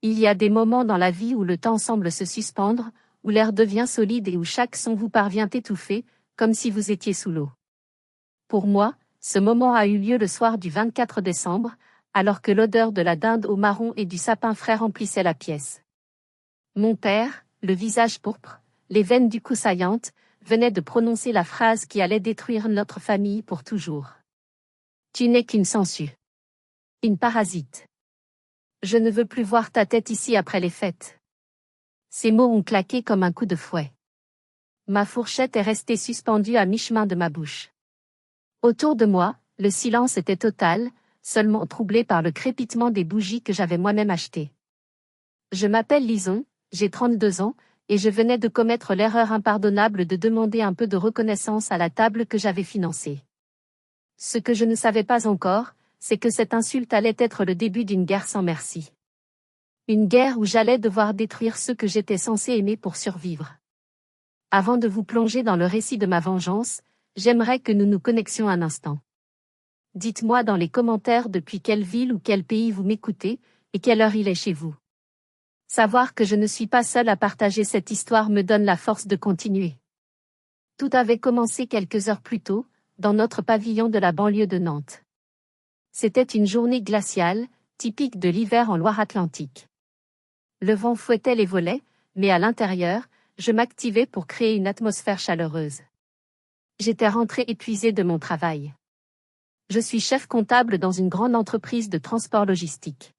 Il y a des moments dans la vie où le temps semble se suspendre, où l'air devient solide et où chaque son vous parvient étouffé, comme si vous étiez sous l'eau. Pour moi, ce moment a eu lieu le soir du 24 décembre, alors que l'odeur de la dinde au marron et du sapin frais remplissait la pièce. Mon père, le visage pourpre, les veines du cou saillantes, venait de prononcer la phrase qui allait détruire notre famille pour toujours. Tu n'es qu'une sangsue. Une parasite. Je ne veux plus voir ta tête ici après les fêtes. Ces mots ont claqué comme un coup de fouet. Ma fourchette est restée suspendue à mi-chemin de ma bouche. Autour de moi, le silence était total, seulement troublé par le crépitement des bougies que j'avais moi-même achetées. Je m'appelle Lison, j'ai 32 ans, et je venais de commettre l'erreur impardonnable de demander un peu de reconnaissance à la table que j'avais financée. Ce que je ne savais pas encore, c'est que cette insulte allait être le début d'une guerre sans merci. Une guerre où j'allais devoir détruire ceux que j'étais censé aimer pour survivre. Avant de vous plonger dans le récit de ma vengeance, j'aimerais que nous nous connexions un instant. Dites-moi dans les commentaires depuis quelle ville ou quel pays vous m'écoutez, et quelle heure il est chez vous. Savoir que je ne suis pas seule à partager cette histoire me donne la force de continuer. Tout avait commencé quelques heures plus tôt, dans notre pavillon de la banlieue de Nantes. C'était une journée glaciale, typique de l'hiver en Loire-Atlantique. Le vent fouettait les volets, mais à l'intérieur, je m'activais pour créer une atmosphère chaleureuse. J'étais rentrée épuisée de mon travail. Je suis chef comptable dans une grande entreprise de transport logistique.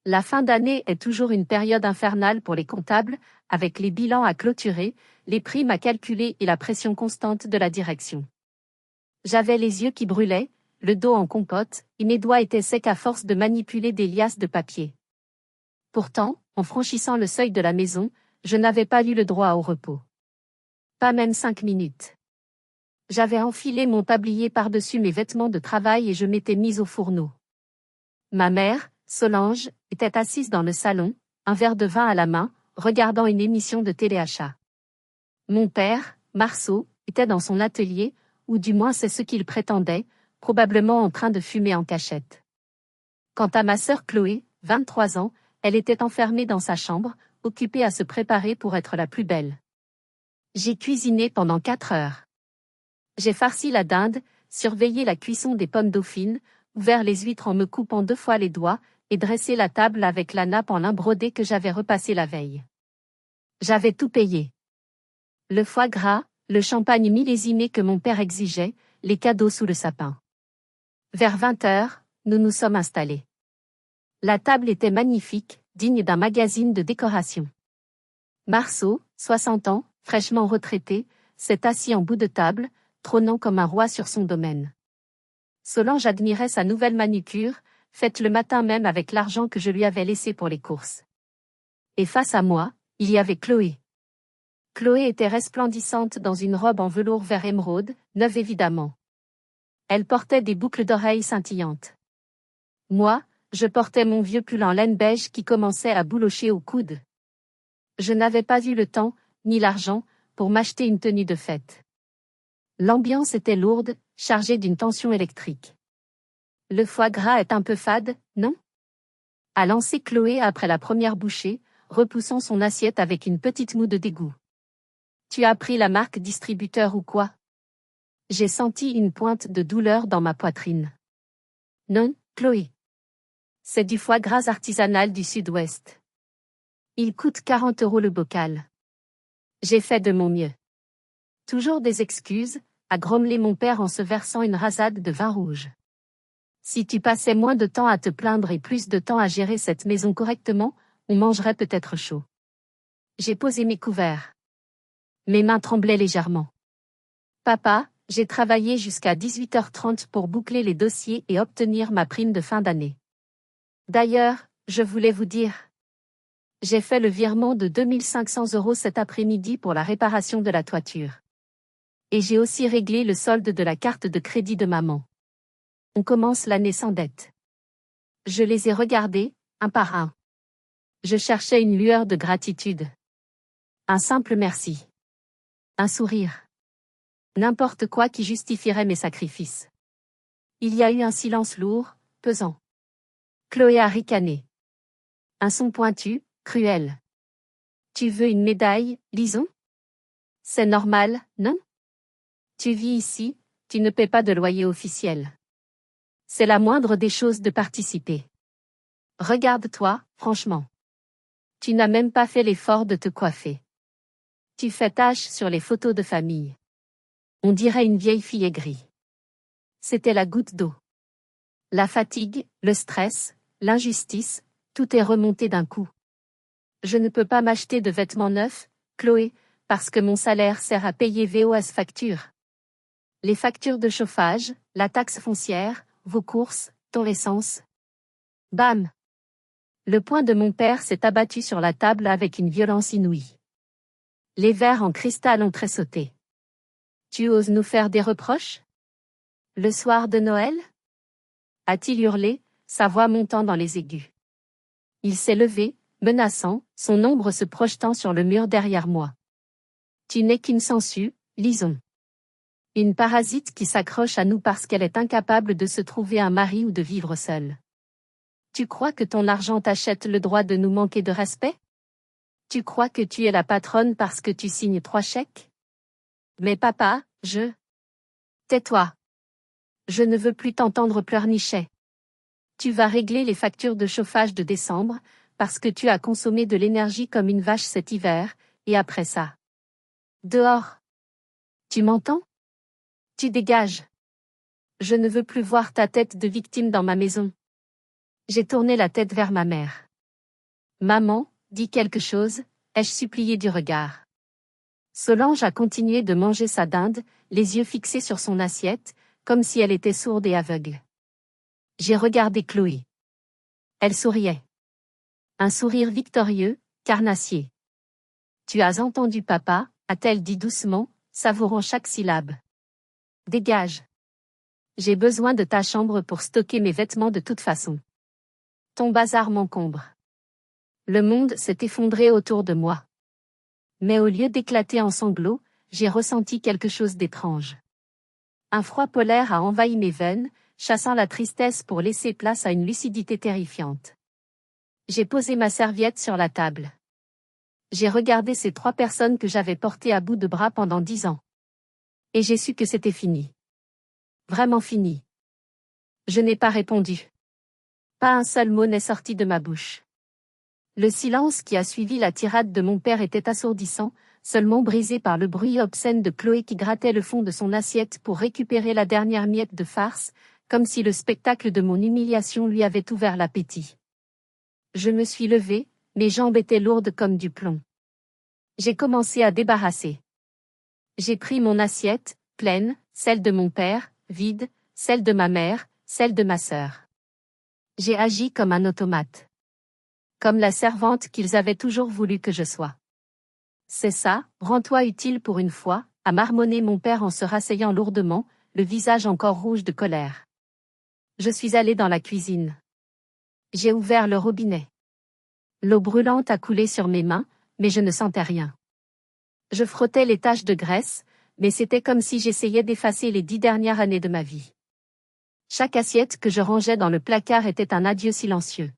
La fin d'année est toujours une période infernale pour les comptables, avec les bilans à clôturer, les primes à calculer et la pression constante de la direction. J'avais les yeux qui brûlaient, le dos en compote, et mes doigts étaient secs à force de manipuler des liasses de papier. Pourtant, en franchissant le seuil de la maison, je n'avais pas eu le droit au repos. Pas même 5 minutes. J'avais enfilé mon tablier par-dessus mes vêtements de travail et je m'étais mise au fourneau. Ma mère, Solange, était assise dans le salon, un verre de vin à la main, regardant une émission de téléachat. Mon père, Marceau, était dans son atelier, ou du moins c'est ce qu'il prétendait, probablement en train de fumer en cachette. Quant à ma sœur Chloé, 23 ans, elle était enfermée dans sa chambre, occupée à se préparer pour être la plus belle. J'ai cuisiné pendant 4 heures. J'ai farci la dinde, surveillé la cuisson des pommes dauphines, ouvert les huîtres en me coupant 2 fois les doigts, et dressé la table avec la nappe en lin brodé que j'avais repassée la veille. J'avais tout payé. Le foie gras, le champagne millésimé que mon père exigeait, les cadeaux sous le sapin. Vers 20 heures, nous nous sommes installés. La table était magnifique, digne d'un magazine de décoration. Marceau, 60 ans, fraîchement retraité, s'est assis en bout de table, trônant comme un roi sur son domaine. Solange admirait sa nouvelle manucure, faite le matin même avec l'argent que je lui avais laissé pour les courses. Et face à moi, il y avait Chloé. Chloé était resplendissante dans une robe en velours vert émeraude, neuve évidemment. Elle portait des boucles d'oreilles scintillantes. Moi, je portais mon vieux pull en laine beige qui commençait à boulocher au coude. Je n'avais pas eu le temps, ni l'argent, pour m'acheter une tenue de fête. L'ambiance était lourde, chargée d'une tension électrique. Le foie gras est un peu fade, non? A lancé Chloé après la première bouchée, repoussant son assiette avec une petite moue de dégoût. Tu as pris la marque distributeur ou quoi? J'ai senti une pointe de douleur dans ma poitrine. Non, Chloé. C'est du foie gras artisanal du Sud-Ouest. Il coûte 40 € le bocal. J'ai fait de mon mieux. Toujours des excuses, a grommelé mon père en se versant une rasade de vin rouge. Si tu passais moins de temps à te plaindre et plus de temps à gérer cette maison correctement, on mangerait peut-être chaud. J'ai posé mes couverts. Mes mains tremblaient légèrement. Papa, j'ai travaillé jusqu'à 18h30 pour boucler les dossiers et obtenir ma prime de fin d'année. D'ailleurs, je voulais vous dire. J'ai fait le virement de 2500 € cet après-midi pour la réparation de la toiture. Et j'ai aussi réglé le solde de la carte de crédit de maman. On commence l'année sans dette. Je les ai regardés, un par un. Je cherchais une lueur de gratitude. Un simple merci. Un sourire. N'importe quoi qui justifierait mes sacrifices. Il y a eu un silence lourd, pesant. Chloé a ricané. Un son pointu, cruel. Tu veux une médaille, Lison? C'est normal, non? Tu vis ici, tu ne paies pas de loyer officiel. C'est la moindre des choses de participer. Regarde-toi, franchement. Tu n'as même pas fait l'effort de te coiffer. Tu fais tache sur les photos de famille. On dirait une vieille fille aigrie. C'était la goutte d'eau. La fatigue, le stress, l'injustice, tout est remonté d'un coup. Je ne peux pas m'acheter de vêtements neufs, Chloé, parce que mon salaire sert à payer vos factures. Les factures de chauffage, la taxe foncière, vos courses, ton essence. Bam! Le poing de mon père s'est abattu sur la table avec une violence inouïe. Les verres en cristal ont tressauté. Tu oses nous faire des reproches? Le soir de Noël? A-t-il hurlé, sa voix montant dans les aigus. Il s'est levé, menaçant, son ombre se projetant sur le mur derrière moi. Tu n'es qu'une sangsue, Lison. Une parasite qui s'accroche à nous parce qu'elle est incapable de se trouver un mari ou de vivre seule. Tu crois que ton argent t'achète le droit de nous manquer de respect? Tu crois que tu es la patronne parce que tu signes 3 chèques? Mais papa, Tais-toi. Je ne veux plus t'entendre pleurnicher. Tu vas régler les factures de chauffage de décembre, parce que tu as consommé de l'énergie comme une vache cet hiver, et après ça. Dehors. Tu m'entends? Tu dégages. Je ne veux plus voir ta tête de victime dans ma maison. J'ai tourné la tête vers ma mère. Maman, dis quelque chose, ai-je supplié du regard. Solange a continué de manger sa dinde, les yeux fixés sur son assiette, comme si elle était sourde et aveugle. J'ai regardé Chloé. Elle souriait. Un sourire victorieux, carnassier. Tu as entendu papa, a-t-elle dit doucement, savourant chaque syllabe. Dégage. J'ai besoin de ta chambre pour stocker mes vêtements de toute façon. Ton bazar m'encombre. Le monde s'est effondré autour de moi. Mais au lieu d'éclater en sanglots, j'ai ressenti quelque chose d'étrange. Un froid polaire a envahi mes veines, chassant la tristesse pour laisser place à une lucidité terrifiante. J'ai posé ma serviette sur la table. J'ai regardé ces 3 personnes que j'avais portées à bout de bras pendant 10 ans. Et j'ai su que c'était fini. Vraiment fini. Je n'ai pas répondu. Pas un seul mot n'est sorti de ma bouche. Le silence qui a suivi la tirade de mon père était assourdissant, seulement brisé par le bruit obscène de Chloé qui grattait le fond de son assiette pour récupérer la dernière miette de farce, comme si le spectacle de mon humiliation lui avait ouvert l'appétit. Je me suis levée, mes jambes étaient lourdes comme du plomb. J'ai commencé à débarrasser. J'ai pris mon assiette, pleine, celle de mon père, vide, celle de ma mère, celle de ma sœur. J'ai agi comme un automate. Comme la servante qu'ils avaient toujours voulu que je sois. C'est ça, rends-toi utile pour une fois, a marmonné mon père en se rasseyant lourdement, le visage encore rouge de colère. Je suis allée dans la cuisine. J'ai ouvert le robinet. L'eau brûlante a coulé sur mes mains, mais je ne sentais rien. Je frottais les taches de graisse, mais c'était comme si j'essayais d'effacer les 10 dernières années de ma vie. Chaque assiette que je rangeais dans le placard était un adieu silencieux.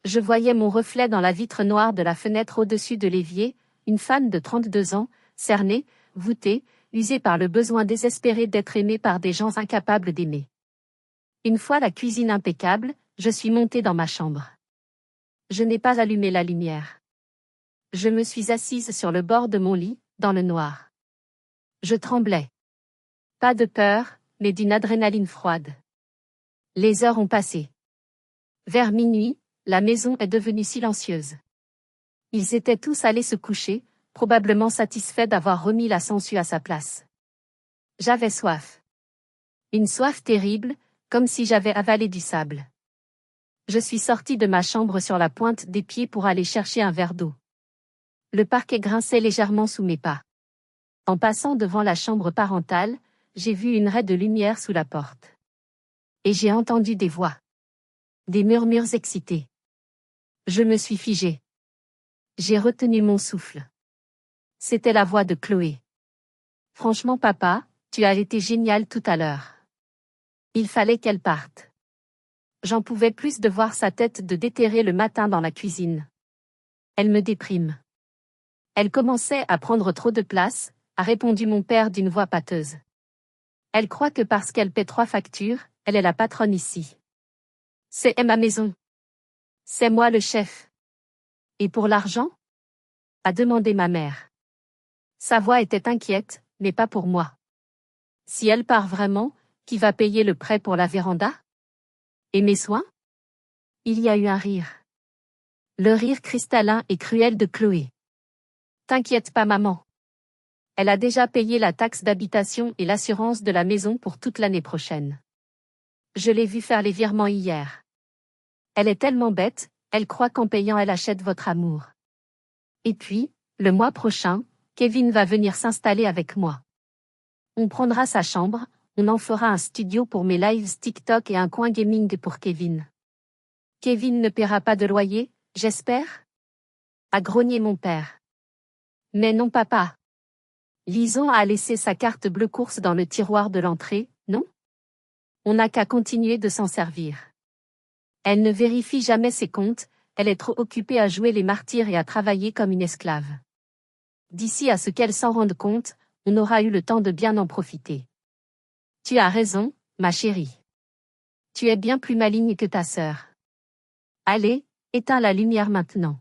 Je voyais mon reflet dans la vitre noire de la fenêtre au-dessus de l'évier, une femme de 32 ans, cernée, voûtée, usée par le besoin désespéré d'être aimée par des gens incapables d'aimer. Une fois la cuisine impeccable, je suis montée dans ma chambre. Je n'ai pas allumé la lumière. Je me suis assise sur le bord de mon lit, dans le noir. Je tremblais. Pas de peur, mais d'une adrénaline froide. Les heures ont passé. Vers minuit, la maison est devenue silencieuse. Ils étaient tous allés se coucher, probablement satisfaits d'avoir remis la sangsue à sa place. J'avais soif. Une soif terrible, comme si j'avais avalé du sable. Je suis sortie de ma chambre sur la pointe des pieds pour aller chercher un verre d'eau. Le parquet grinçait légèrement sous mes pas. En passant devant la chambre parentale, j'ai vu une raie de lumière sous la porte. Et j'ai entendu des voix. Des murmures excités. Je me suis figée. J'ai retenu mon souffle. C'était la voix de Chloé. Franchement papa, tu as été génial tout à l'heure. Il fallait qu'elle parte. J'en pouvais plus de voir sa tête de déterré le matin dans la cuisine. Elle me déprime. Elle commençait à prendre trop de place, a répondu mon père d'une voix pâteuse. Elle croit que parce qu'elle paie 3 factures, elle est la patronne ici. C'est ma maison. C'est moi le chef. Et pour l'argent? A demandé ma mère. Sa voix était inquiète, mais pas pour moi. Si elle part vraiment, qui va payer le prêt pour la véranda? Et mes soins? Il y a eu un rire. Le rire cristallin et cruel de Chloé. T'inquiète pas maman. Elle a déjà payé la taxe d'habitation et l'assurance de la maison pour toute l'année prochaine. Je l'ai vue faire les virements hier. Elle est tellement bête, elle croit qu'en payant elle achète votre amour. Et puis, le mois prochain, Kevin va venir s'installer avec moi. On prendra sa chambre, on en fera un studio pour mes lives TikTok et un coin gaming pour Kevin. Kevin ne paiera pas de loyer, j'espère? A grogné mon père. Mais non papa. Lison a laissé sa carte bleue course dans le tiroir de l'entrée, non? On n'a qu'à continuer de s'en servir. Elle ne vérifie jamais ses comptes, elle est trop occupée à jouer les martyrs et à travailler comme une esclave. D'ici à ce qu'elle s'en rende compte, on aura eu le temps de bien en profiter. Tu as raison, ma chérie. Tu es bien plus maligne que ta sœur. Allez, éteins la lumière maintenant.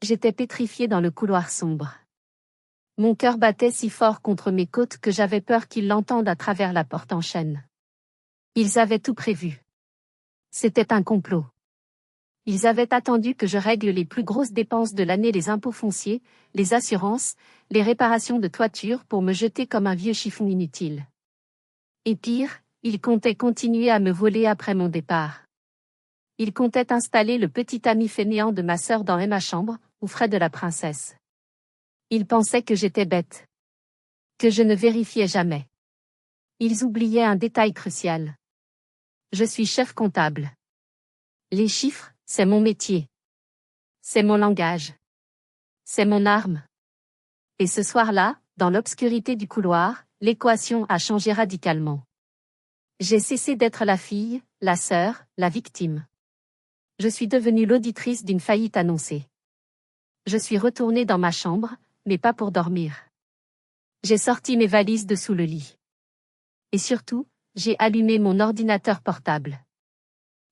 J'étais pétrifiée dans le couloir sombre. Mon cœur battait si fort contre mes côtes que j'avais peur qu'ils l'entendent à travers la porte en chêne. Ils avaient tout prévu. C'était un complot. Ils avaient attendu que je règle les plus grosses dépenses de l'année, les impôts fonciers, les assurances, les réparations de toiture pour me jeter comme un vieux chiffon inutile. Et pire, ils comptaient continuer à me voler après mon départ. Ils comptaient installer le petit ami fainéant de ma sœur dans ma chambre, aux frais de la princesse. Ils pensaient que j'étais bête. Que je ne vérifiais jamais. Ils oubliaient un détail crucial. Je suis chef comptable. Les chiffres, c'est mon métier. C'est mon langage. C'est mon arme. Et ce soir-là, dans l'obscurité du couloir, l'équation a changé radicalement. J'ai cessé d'être la fille, la sœur, la victime. Je suis devenue l'auditrice d'une faillite annoncée. Je suis retournée dans ma chambre, mais pas pour dormir. J'ai sorti mes valises de sous le lit. Et surtout, j'ai allumé mon ordinateur portable.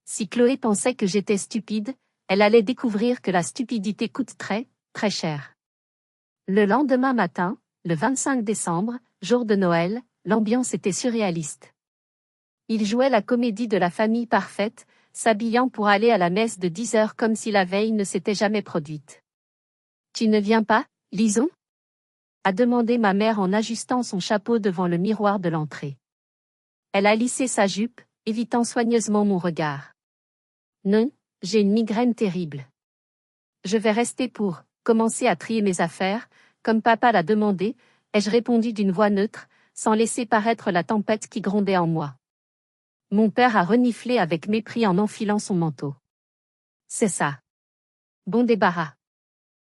Si Chloé pensait que j'étais stupide, elle allait découvrir que la stupidité coûte très, très cher. Le lendemain matin, le 25 décembre, jour de Noël, l'ambiance était surréaliste. Il jouait la comédie de la famille parfaite, s'habillant pour aller à la messe de 10 heures comme si la veille ne s'était jamais produite. « Tu ne viens pas, Lison ?» a demandé ma mère en ajustant son chapeau devant le miroir de l'entrée. Elle a lissé sa jupe, évitant soigneusement mon regard. « Non, j'ai une migraine terrible. Je vais rester pour commencer à trier mes affaires, comme papa l'a demandé, ai-je répondu d'une voix neutre, sans laisser paraître la tempête qui grondait en moi. Mon père a reniflé avec mépris en enfilant son manteau. C'est ça. Bon débarras.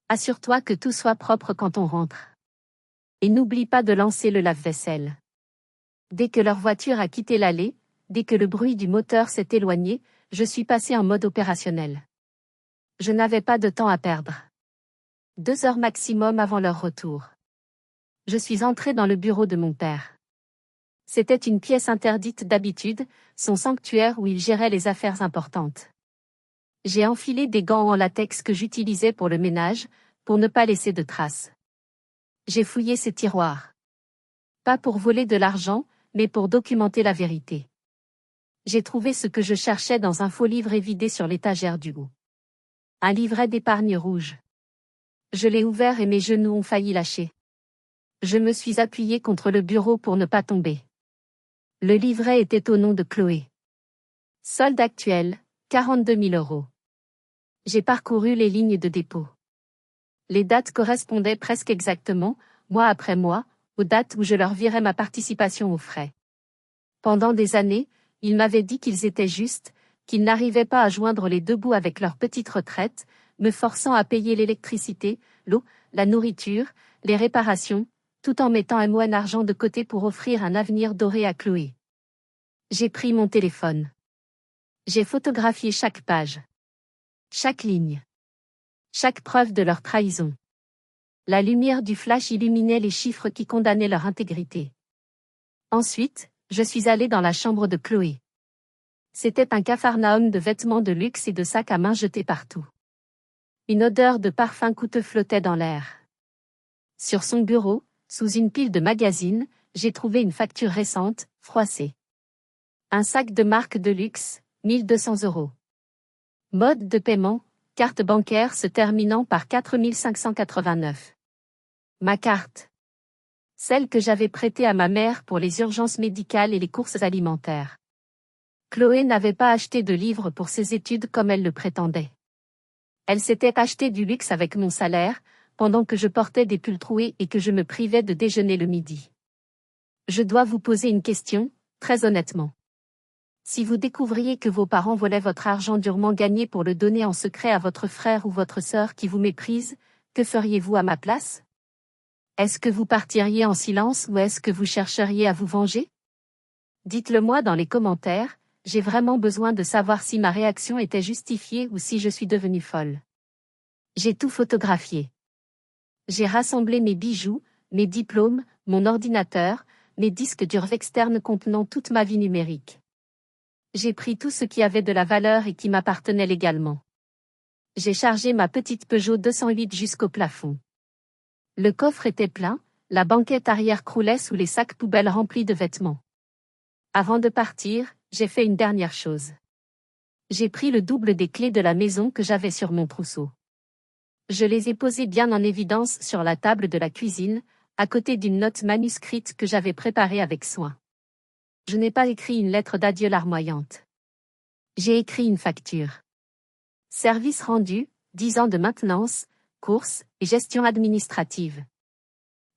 Assure-toi que tout soit propre quand on rentre. Et n'oublie pas de lancer le lave-vaisselle. Dès que leur voiture a quitté l'allée, dès que le bruit du moteur s'est éloigné, je suis passé en mode opérationnel. Je n'avais pas de temps à perdre. 2 heures maximum avant leur retour. Je suis entré dans le bureau de mon père. C'était une pièce interdite d'habitude, son sanctuaire où il gérait les affaires importantes. J'ai enfilé des gants en latex que j'utilisais pour le ménage, pour ne pas laisser de traces. J'ai fouillé ses tiroirs. Pas pour voler de l'argent, mais pour documenter la vérité. J'ai trouvé ce que je cherchais dans un faux livre évidé sur l'étagère du haut. Un livret d'épargne rouge. Je l'ai ouvert et mes genoux ont failli lâcher. Je me suis appuyé contre le bureau pour ne pas tomber. Le livret était au nom de Chloé. Solde actuel, 42 000 €. J'ai parcouru les lignes de dépôt. Les dates correspondaient presque exactement, mois après mois, aux dates où je leur virais ma participation aux frais. Pendant des années, ils m'avaient dit qu'ils étaient justes, qu'ils n'arrivaient pas à joindre les deux bouts avec leur petite retraite, me forçant à payer l'électricité, l'eau, la nourriture, les réparations, tout en mettant un moine argent de côté pour offrir un avenir doré à Chloé. J'ai pris mon téléphone. J'ai photographié chaque page. Chaque ligne. Chaque preuve de leur trahison. La lumière du flash illuminait les chiffres qui condamnaient leur intégrité. Ensuite, je suis allé dans la chambre de Chloé. C'était un capharnaüm de vêtements de luxe et de sacs à main jetés partout. Une odeur de parfum coûteux flottait dans l'air. Sur son bureau, sous une pile de magazines, j'ai trouvé une facture récente, froissée. Un sac de marque de luxe, 1200 €. Mode de paiement, carte bancaire se terminant par 4589. Ma carte. Celle que j'avais prêtée à ma mère pour les urgences médicales et les courses alimentaires. Chloé n'avait pas acheté de livres pour ses études comme elle le prétendait. Elle s'était acheté du luxe avec mon salaire, pendant que je portais des pulls troués et que je me privais de déjeuner le midi. Je dois vous poser une question, très honnêtement. Si vous découvriez que vos parents volaient votre argent durement gagné pour le donner en secret à votre frère ou votre sœur qui vous méprise, que feriez-vous à ma place? Est-ce que vous partiriez en silence ou est-ce que vous chercheriez à vous venger? Dites-le moi dans les commentaires, j'ai vraiment besoin de savoir si ma réaction était justifiée ou si je suis devenue folle. J'ai tout photographié. J'ai rassemblé mes bijoux, mes diplômes, mon ordinateur, mes disques durs externes contenant toute ma vie numérique. J'ai pris tout ce qui avait de la valeur et qui m'appartenait légalement. J'ai chargé ma petite Peugeot 208 jusqu'au plafond. Le coffre était plein, la banquette arrière croulait sous les sacs poubelles remplis de vêtements. Avant de partir, j'ai fait une dernière chose. J'ai pris le double des clés de la maison que j'avais sur mon trousseau. Je les ai posées bien en évidence sur la table de la cuisine, à côté d'une note manuscrite que j'avais préparée avec soin. Je n'ai pas écrit une lettre d'adieu larmoyante. J'ai écrit une facture. Service rendu, 10 ans de maintenance, courses et gestion administrative.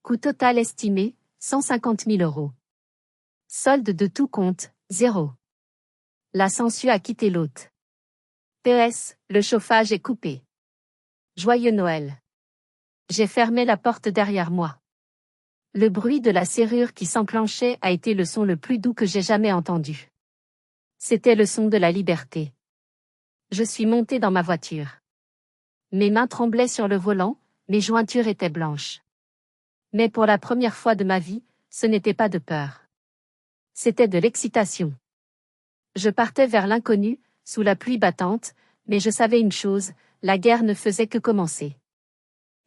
Coût total estimé, 150 000 €. Solde de tout compte, 0. La sangsue a quitté l'hôte. PS, le chauffage est coupé. Joyeux Noël. J'ai fermé la porte derrière moi. Le bruit de la serrure qui s'enclenchait a été le son le plus doux que j'ai jamais entendu. C'était le son de la liberté. Je suis monté dans ma voiture. Mes mains tremblaient sur le volant, mes jointures étaient blanches. Mais pour la première fois de ma vie, ce n'était pas de peur. C'était de l'excitation. Je partais vers l'inconnu, sous la pluie battante, mais je savais une chose, la guerre ne faisait que commencer.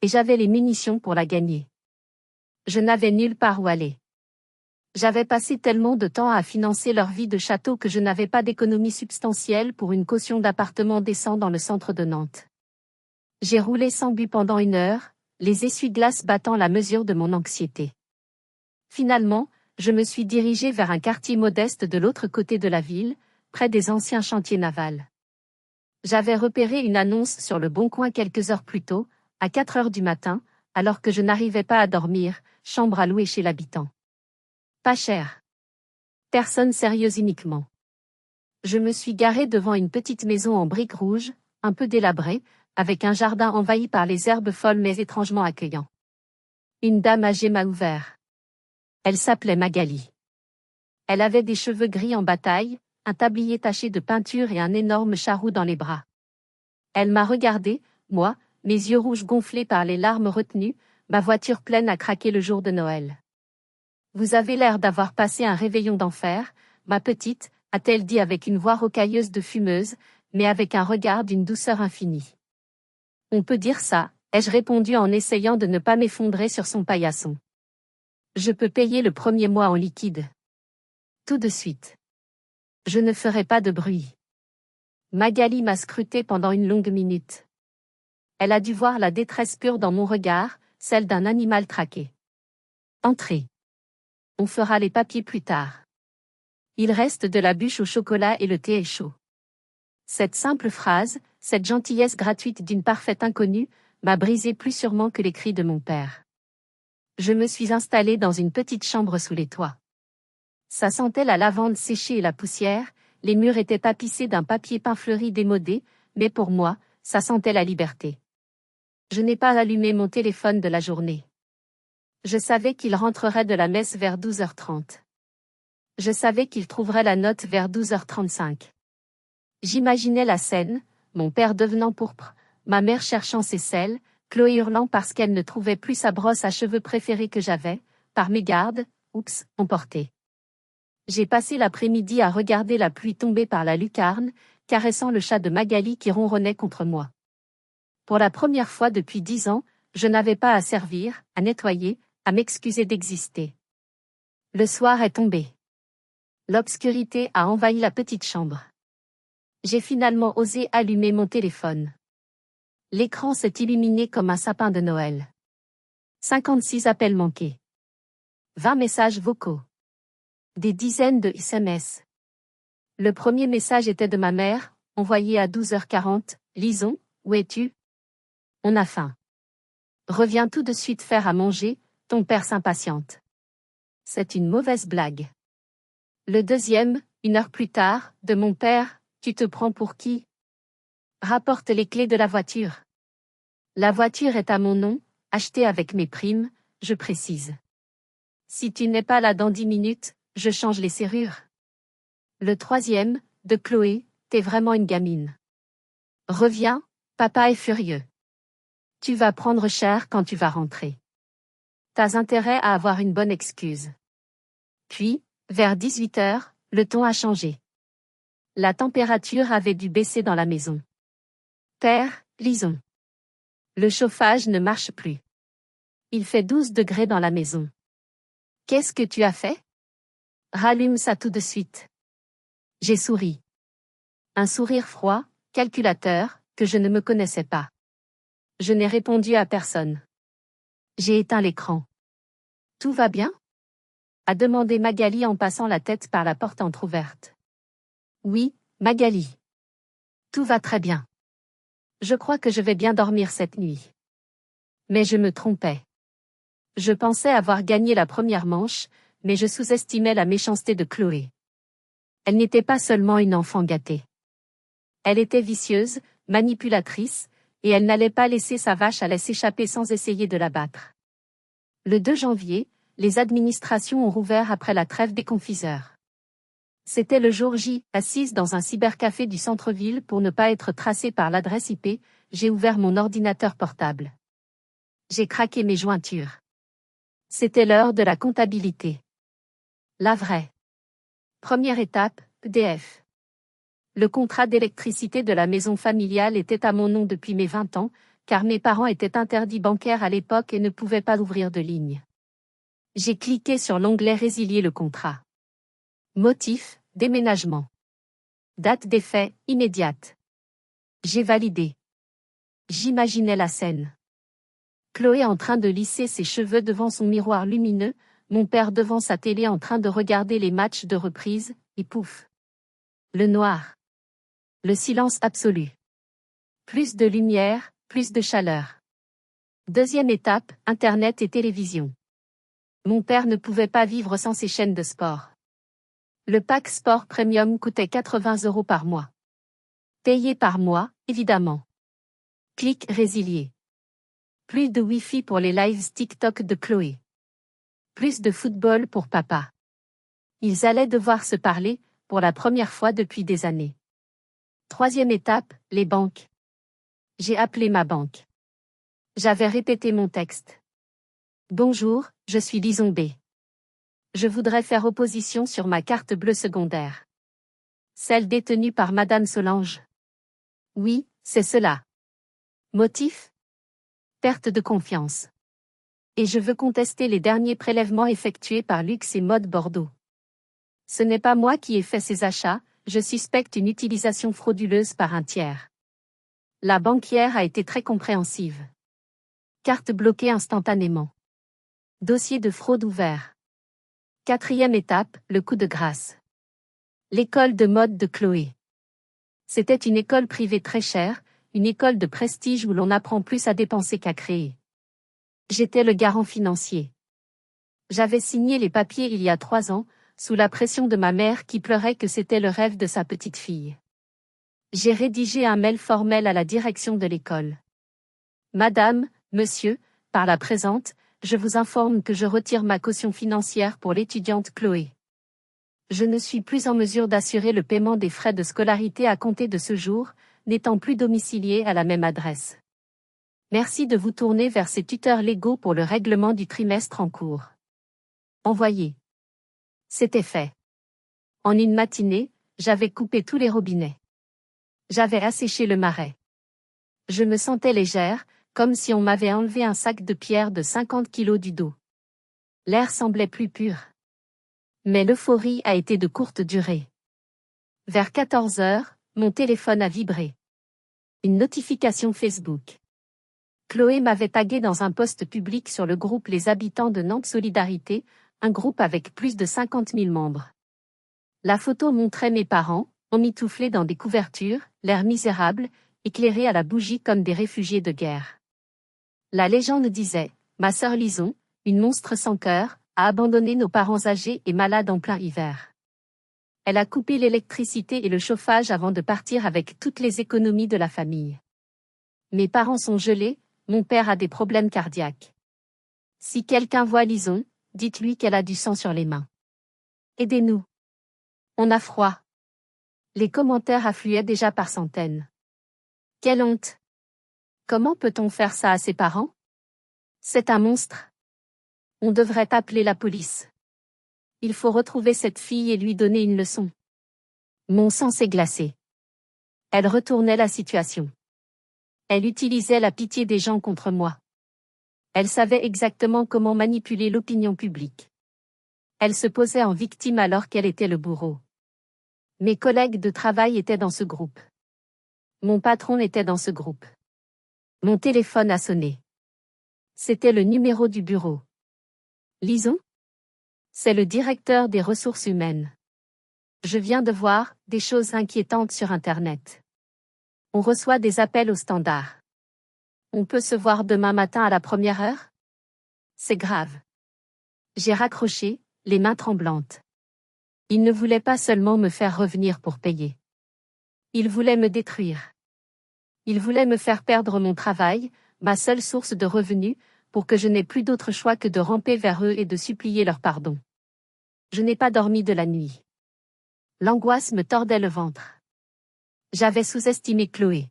Et j'avais les munitions pour la gagner. Je n'avais nulle part où aller. J'avais passé tellement de temps à financer leur vie de château que je n'avais pas d'économie substantielle pour une caution d'appartement décent dans le centre de Nantes. J'ai roulé sans but pendant 1 heure, les essuie-glaces battant la mesure de mon anxiété. Finalement, je me suis dirigé vers un quartier modeste de l'autre côté de la ville, près des anciens chantiers navals. J'avais repéré une annonce sur le Bon Coin quelques heures plus tôt, à 4 heures du matin, alors que je n'arrivais pas à dormir, chambre à louer chez l'habitant. Pas cher. Personne sérieuse uniquement. Je me suis garé devant une petite maison en briques rouges, un peu délabrée, avec un jardin envahi par les herbes folles mais étrangement accueillant. Une dame âgée m'a ouvert. Elle s'appelait Magali. Elle avait des cheveux gris en bataille, un tablier taché de peinture et un énorme charroux dans les bras. Elle m'a regardé, moi, mes yeux rouges gonflés par les larmes retenues, ma voiture pleine à craquer le jour de Noël. Vous avez l'air d'avoir passé un réveillon d'enfer, ma petite, a-t-elle dit avec une voix rocailleuse de fumeuse, mais avec un regard d'une douceur infinie. On peut dire ça, ai-je répondu en essayant de ne pas m'effondrer sur son paillasson. Je peux payer le premier mois en liquide. Tout de suite. Je ne ferai pas de bruit. Magali m'a scruté pendant une longue minute. Elle a dû voir la détresse pure dans mon regard, celle d'un animal traqué. Entrez. On fera les papiers plus tard. Il reste de la bûche au chocolat et le thé est chaud. Cette simple phrase, cette gentillesse gratuite d'une parfaite inconnue, m'a brisé plus sûrement que les cris de mon père. Je me suis installée dans une petite chambre sous les toits. Ça sentait la lavande séchée et la poussière, les murs étaient tapissés d'un papier peint fleuri démodé, mais pour moi, ça sentait la liberté. Je n'ai pas allumé mon téléphone de la journée. Je savais qu'il rentrerait de la messe vers 12h30. Je savais qu'il trouverait la note vers 12h35. J'imaginais la scène, mon père devenant pourpre, ma mère cherchant ses selles, Chloé hurlant parce qu'elle ne trouvait plus sa brosse à cheveux préférée que j'avais, par mégarde, oups, emportée. J'ai passé l'après-midi à regarder la pluie tomber par la lucarne, caressant le chat de Magali qui ronronnait contre moi. Pour la première fois depuis 10 ans, je n'avais pas à servir, à nettoyer, à m'excuser d'exister. Le soir est tombé. L'obscurité a envahi la petite chambre. J'ai finalement osé allumer mon téléphone. L'écran s'est illuminé comme un sapin de Noël. 56 appels manqués. 20 messages vocaux. Des dizaines de SMS. Le premier message était de ma mère, envoyé à 12h40. Lison, où es-tu? On a faim. Reviens tout de suite faire à manger, ton père s'impatiente. C'est une mauvaise blague. Le deuxième, 1 heure plus tard, de mon père, tu te prends pour qui? Rapporte les clés de la voiture. La voiture est à mon nom, achetée avec mes primes, je précise. Si tu n'es pas là dans 10 minutes, je change les serrures. Le troisième, de Chloé, t'es vraiment une gamine. Reviens, papa est furieux. Tu vas prendre cher quand tu vas rentrer. T'as intérêt à avoir une bonne excuse. Puis, vers 18h, le ton a changé. La température avait dû baisser dans la maison. Père, lisons. Le chauffage ne marche plus. Il fait 12 degrés dans la maison. Qu'est-ce que tu as fait? Rallume ça tout de suite. J'ai souri. Un sourire froid, calculateur, que je ne me connaissais pas. Je n'ai répondu à personne. J'ai éteint l'écran. Tout va bien? A demandé Magali en passant la tête par la porte entr'ouverte. Oui, Magali. Tout va très bien. Je crois que je vais bien dormir cette nuit. Mais je me trompais. Je pensais avoir gagné la première manche, mais je sous-estimais la méchanceté de Chloé. Elle n'était pas seulement une enfant gâtée. Elle était vicieuse, manipulatrice, et elle n'allait pas laisser sa vache à lait s'échapper sans essayer de la battre. Le 2 janvier, les administrations ont rouvert après la trêve des confiseurs. C'était le jour J, assise dans un cybercafé du centre-ville pour ne pas être tracée par l'adresse IP, j'ai ouvert mon ordinateur portable. J'ai craqué mes jointures. C'était l'heure de la comptabilité. La vraie. Première étape, EDF. Le contrat d'électricité de la maison familiale était à mon nom depuis mes 20 ans, car mes parents étaient interdits bancaires à l'époque et ne pouvaient pas ouvrir de ligne. J'ai cliqué sur l'onglet Résilier le contrat. Motif, déménagement. Date d'effet, immédiate. J'ai validé. J'imaginais la scène. Chloé en train de lisser ses cheveux devant son miroir lumineux, mon père devant sa télé en train de regarder les matchs de reprise, et pouf. Le noir. Le silence absolu. Plus de lumière, plus de chaleur. Deuxième étape, Internet et télévision. Mon père ne pouvait pas vivre sans ses chaînes de sport. Le pack sport premium coûtait 80 € par mois. Payé par mois, évidemment. Clic résilier. Plus de Wi-Fi pour les lives TikTok de Chloé. Plus de football pour papa. Ils allaient devoir se parler, pour la première fois depuis des années. Troisième étape, les banques. J'ai appelé ma banque. J'avais répété mon texte. Bonjour, je suis Lison B. Je voudrais faire opposition sur ma carte bleue secondaire. Celle détenue par Madame Solange. Oui, c'est cela. Motif? Perte de confiance. Et je veux contester les derniers prélèvements effectués par Luxe et Mode Bordeaux. Ce n'est pas moi qui ai fait ces achats, je suspecte une utilisation frauduleuse par un tiers. La banquière a été très compréhensive. Carte bloquée instantanément. Dossier de fraude ouvert. Quatrième étape, le coup de grâce. L'école de mode de Chloé. C'était une école privée très chère, une école de prestige où l'on apprend plus à dépenser qu'à créer. J'étais le garant financier. J'avais signé les papiers il y a 3 ans, sous la pression de ma mère qui pleurait que c'était le rêve de sa petite fille. J'ai rédigé un mail formel à la direction de l'école. Madame, Monsieur, par la présente, je vous informe que je retire ma caution financière pour l'étudiante Chloé. Je ne suis plus en mesure d'assurer le paiement des frais de scolarité à compter de ce jour, n'étant plus domicilié à la même adresse. Merci de vous tourner vers ces tuteurs légaux pour le règlement du trimestre en cours. Envoyé. C'était fait. En une matinée, j'avais coupé tous les robinets. J'avais asséché le marais. Je me sentais légère, comme si on m'avait enlevé un sac de pierre de 50 kilos du dos. L'air semblait plus pur. Mais l'euphorie a été de courte durée. Vers 14 heures, mon téléphone a vibré. Une notification Facebook. Chloé m'avait tagué dans un post public sur le groupe Les Habitants de Nantes Solidarité, un groupe avec plus de 50 000 membres. La photo montrait mes parents, emmitouflés dans des couvertures, l'air misérable, éclairés à la bougie comme des réfugiés de guerre. La légende disait, ma sœur Lison, une monstre sans cœur, a abandonné nos parents âgés et malades en plein hiver. Elle a coupé l'électricité et le chauffage avant de partir avec toutes les économies de la famille. Mes parents sont gelés, mon père a des problèmes cardiaques. Si quelqu'un voit Lison, dites-lui qu'elle a du sang sur les mains. Aidez-nous. On a froid. Les commentaires affluaient déjà par centaines. Quelle honte! Comment peut-on faire ça à ses parents? C'est un monstre. On devrait appeler la police. Il faut retrouver cette fille et lui donner une leçon. Mon sang s'est glacé. Elle retournait la situation. Elle utilisait la pitié des gens contre moi. Elle savait exactement comment manipuler l'opinion publique. Elle se posait en victime alors qu'elle était le bourreau. Mes collègues de travail étaient dans ce groupe. Mon patron était dans ce groupe. Mon téléphone a sonné. C'était le numéro du bureau. Lison? C'est le directeur des ressources humaines. Je viens de voir des choses inquiétantes sur Internet. On reçoit des appels au standard. On peut se voir demain matin à la première heure? C'est grave. J'ai raccroché, les mains tremblantes. Il ne voulait pas seulement me faire revenir pour payer. Il voulait me détruire. Il voulait me faire perdre mon travail, ma seule source de revenus, pour que je n'ai plus d'autre choix que de ramper vers eux et de supplier leur pardon. Je n'ai pas dormi de la nuit. L'angoisse me tordait le ventre. J'avais sous-estimé Chloé.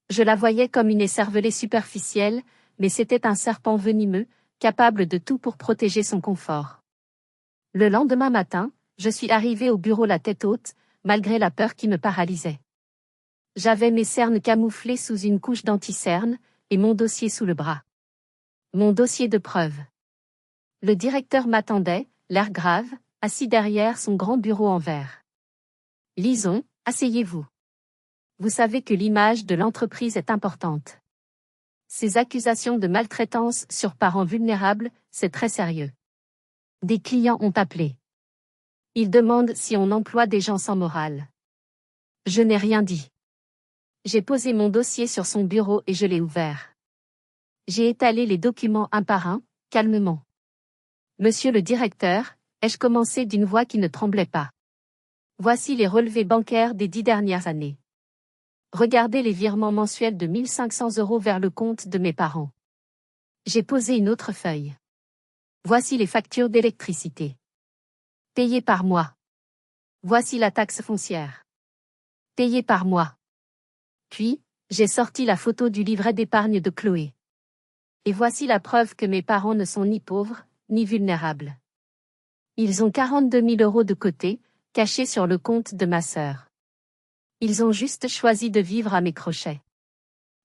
Je la voyais comme une écervelée superficielle, mais c'était un serpent venimeux, capable de tout pour protéger son confort. Le lendemain matin, je suis arrivée au bureau la tête haute, malgré la peur qui me paralysait. J'avais mes cernes camouflées sous une couche d'anti-cernes, et mon dossier sous le bras. Mon dossier de preuve. Le directeur m'attendait, l'air grave, assis derrière son grand bureau en verre. Lison, asseyez-vous. Vous savez que l'image de l'entreprise est importante. Ces accusations de maltraitance sur parents vulnérables, c'est très sérieux. Des clients ont appelé. Ils demandent si on emploie des gens sans morale. Je n'ai rien dit. J'ai posé mon dossier sur son bureau et je l'ai ouvert. J'ai étalé les documents un par un, calmement. Monsieur le directeur, ai-je commencé d'une voix qui ne tremblait pas. Voici les relevés bancaires des 10 dernières années. Regardez les virements mensuels de 1 500 € vers le compte de mes parents. J'ai posé une autre feuille. Voici les factures d'électricité. Payées par mois. Voici la taxe foncière. Payée par mois. Puis, j'ai sorti la photo du livret d'épargne de Chloé. Et voici la preuve que mes parents ne sont ni pauvres, ni vulnérables. Ils ont 42 000 € de côté, cachés sur le compte de ma sœur. Ils ont juste choisi de vivre à mes crochets.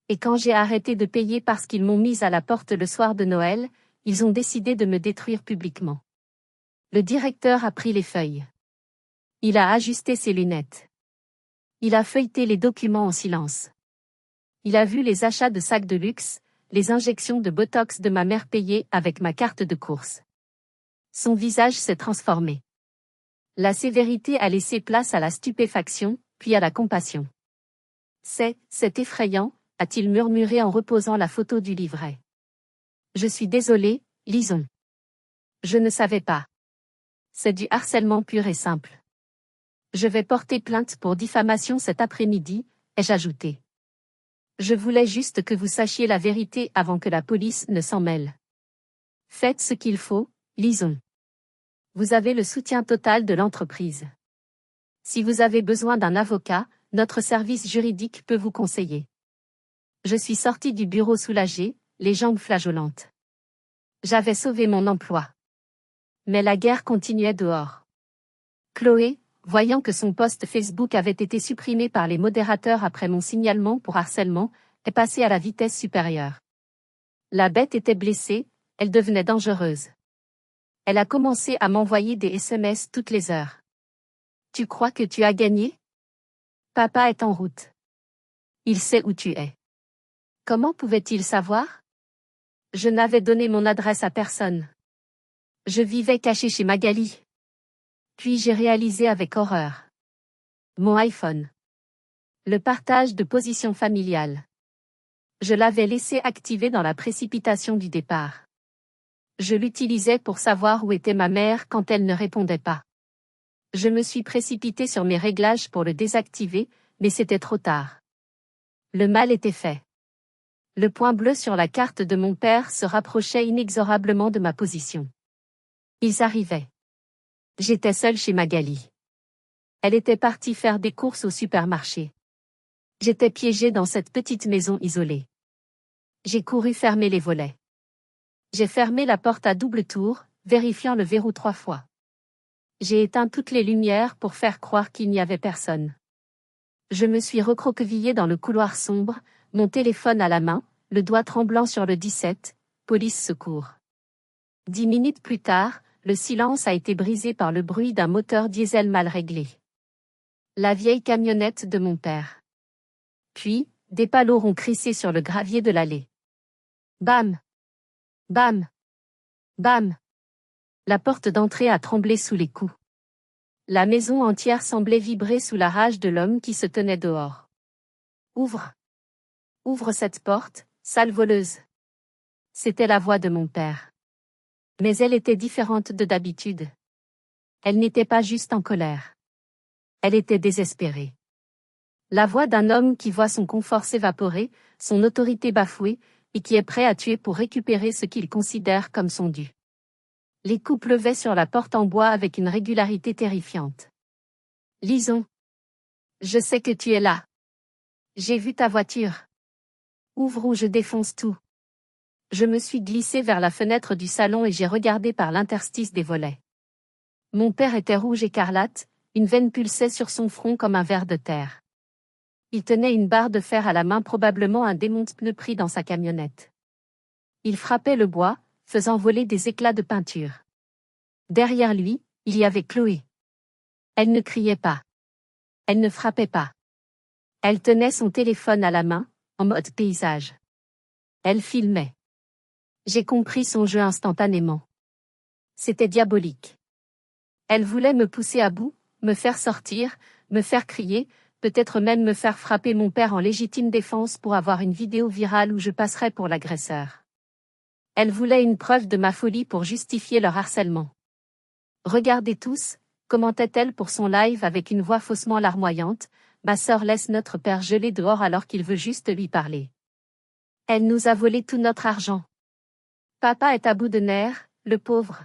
Et quand j'ai arrêté de payer parce qu'ils m'ont mise à la porte le soir de Noël, ils ont décidé de me détruire publiquement. Le directeur a pris les feuilles. Il a ajusté ses lunettes. Il a feuilleté les documents en silence. Il a vu les achats de sacs de luxe, les injections de Botox de ma mère payées avec ma carte de course. Son visage s'est transformé. La sévérité a laissé place à la stupéfaction, puis à la compassion. C'est effrayant, a-t-il murmuré en reposant la photo du livret. Je suis désolé, Lison. Je ne savais pas. C'est du harcèlement pur et simple. Je vais porter plainte pour diffamation cet après-midi, ai-je ajouté. Je voulais juste que vous sachiez la vérité avant que la police ne s'en mêle. Faites ce qu'il faut, Lison. Vous avez le soutien total de l'entreprise. Si vous avez besoin d'un avocat, notre service juridique peut vous conseiller. Je suis sortie du bureau soulagée, les jambes flageolantes. J'avais sauvé mon emploi. Mais la guerre continuait dehors. Chloé, voyant que son post Facebook avait été supprimé par les modérateurs après mon signalement pour harcèlement, est passée à la vitesse supérieure. La bête était blessée, elle devenait dangereuse. Elle a commencé à m'envoyer des SMS toutes les heures. Tu crois que tu as gagné? Papa est en route. Il sait où tu es. Comment pouvait-il savoir? Je n'avais donné mon adresse à personne. Je vivais caché chez Magali. Puis j'ai réalisé avec horreur. Mon iPhone. Le partage de position familiale. Je l'avais laissé activé dans la précipitation du départ. Je l'utilisais pour savoir où était ma mère quand elle ne répondait pas. Je me suis précipité sur mes réglages pour le désactiver, mais c'était trop tard. Le mal était fait. Le point bleu sur la carte de mon père se rapprochait inexorablement de ma position. Ils arrivaient. J'étais seule chez Magali. Elle était partie faire des courses au supermarché. J'étais piégée dans cette petite maison isolée. J'ai couru fermer les volets. J'ai fermé la porte à double tour, vérifiant le verrou 3 fois. J'ai éteint toutes les lumières pour faire croire qu'il n'y avait personne. Je me suis recroquevillée dans le couloir sombre, mon téléphone à la main, le doigt tremblant sur le 17, police secours. 10 minutes plus tard, le silence a été brisé par le bruit d'un moteur diesel mal réglé. La vieille camionnette de mon père. Puis, des palots ont crissé sur le gravier de l'allée. Bam! Bam! Bam! La porte d'entrée a tremblé sous les coups. La maison entière semblait vibrer sous la rage de l'homme qui se tenait dehors. Ouvre! Ouvre cette porte, sale voleuse! C'était la voix de mon père. Mais elle était différente de d'habitude. Elle n'était pas juste en colère. Elle était désespérée. La voix d'un homme qui voit son confort s'évaporer, son autorité bafouée, et qui est prêt à tuer pour récupérer ce qu'il considère comme son dû. Les coups pleuvaient sur la porte en bois avec une régularité terrifiante. Lison. Je sais que tu es là. J'ai vu ta voiture. Ouvre ou je défonce tout. Je me suis glissée vers la fenêtre du salon et j'ai regardé par l'interstice des volets. Mon père était rouge écarlate, une veine pulsait sur son front comme un ver de terre. Il tenait une barre de fer à la main, probablement un démonte-pneu pris dans sa camionnette. Il frappait le bois, faisant voler des éclats de peinture. Derrière lui, il y avait Chloé. Elle ne criait pas. Elle ne frappait pas. Elle tenait son téléphone à la main, en mode paysage. Elle filmait. J'ai compris son jeu instantanément. C'était diabolique. Elle voulait me pousser à bout, me faire sortir, me faire crier, peut-être même me faire frapper mon père en légitime défense pour avoir une vidéo virale où je passerais pour l'agresseur. Elle voulait une preuve de ma folie pour justifier leur harcèlement. Regardez tous, commentait-elle pour son live avec une voix faussement larmoyante, ma sœur laisse notre père gelé dehors alors qu'il veut juste lui parler. Elle nous a volé tout notre argent. Papa est à bout de nerfs, le pauvre.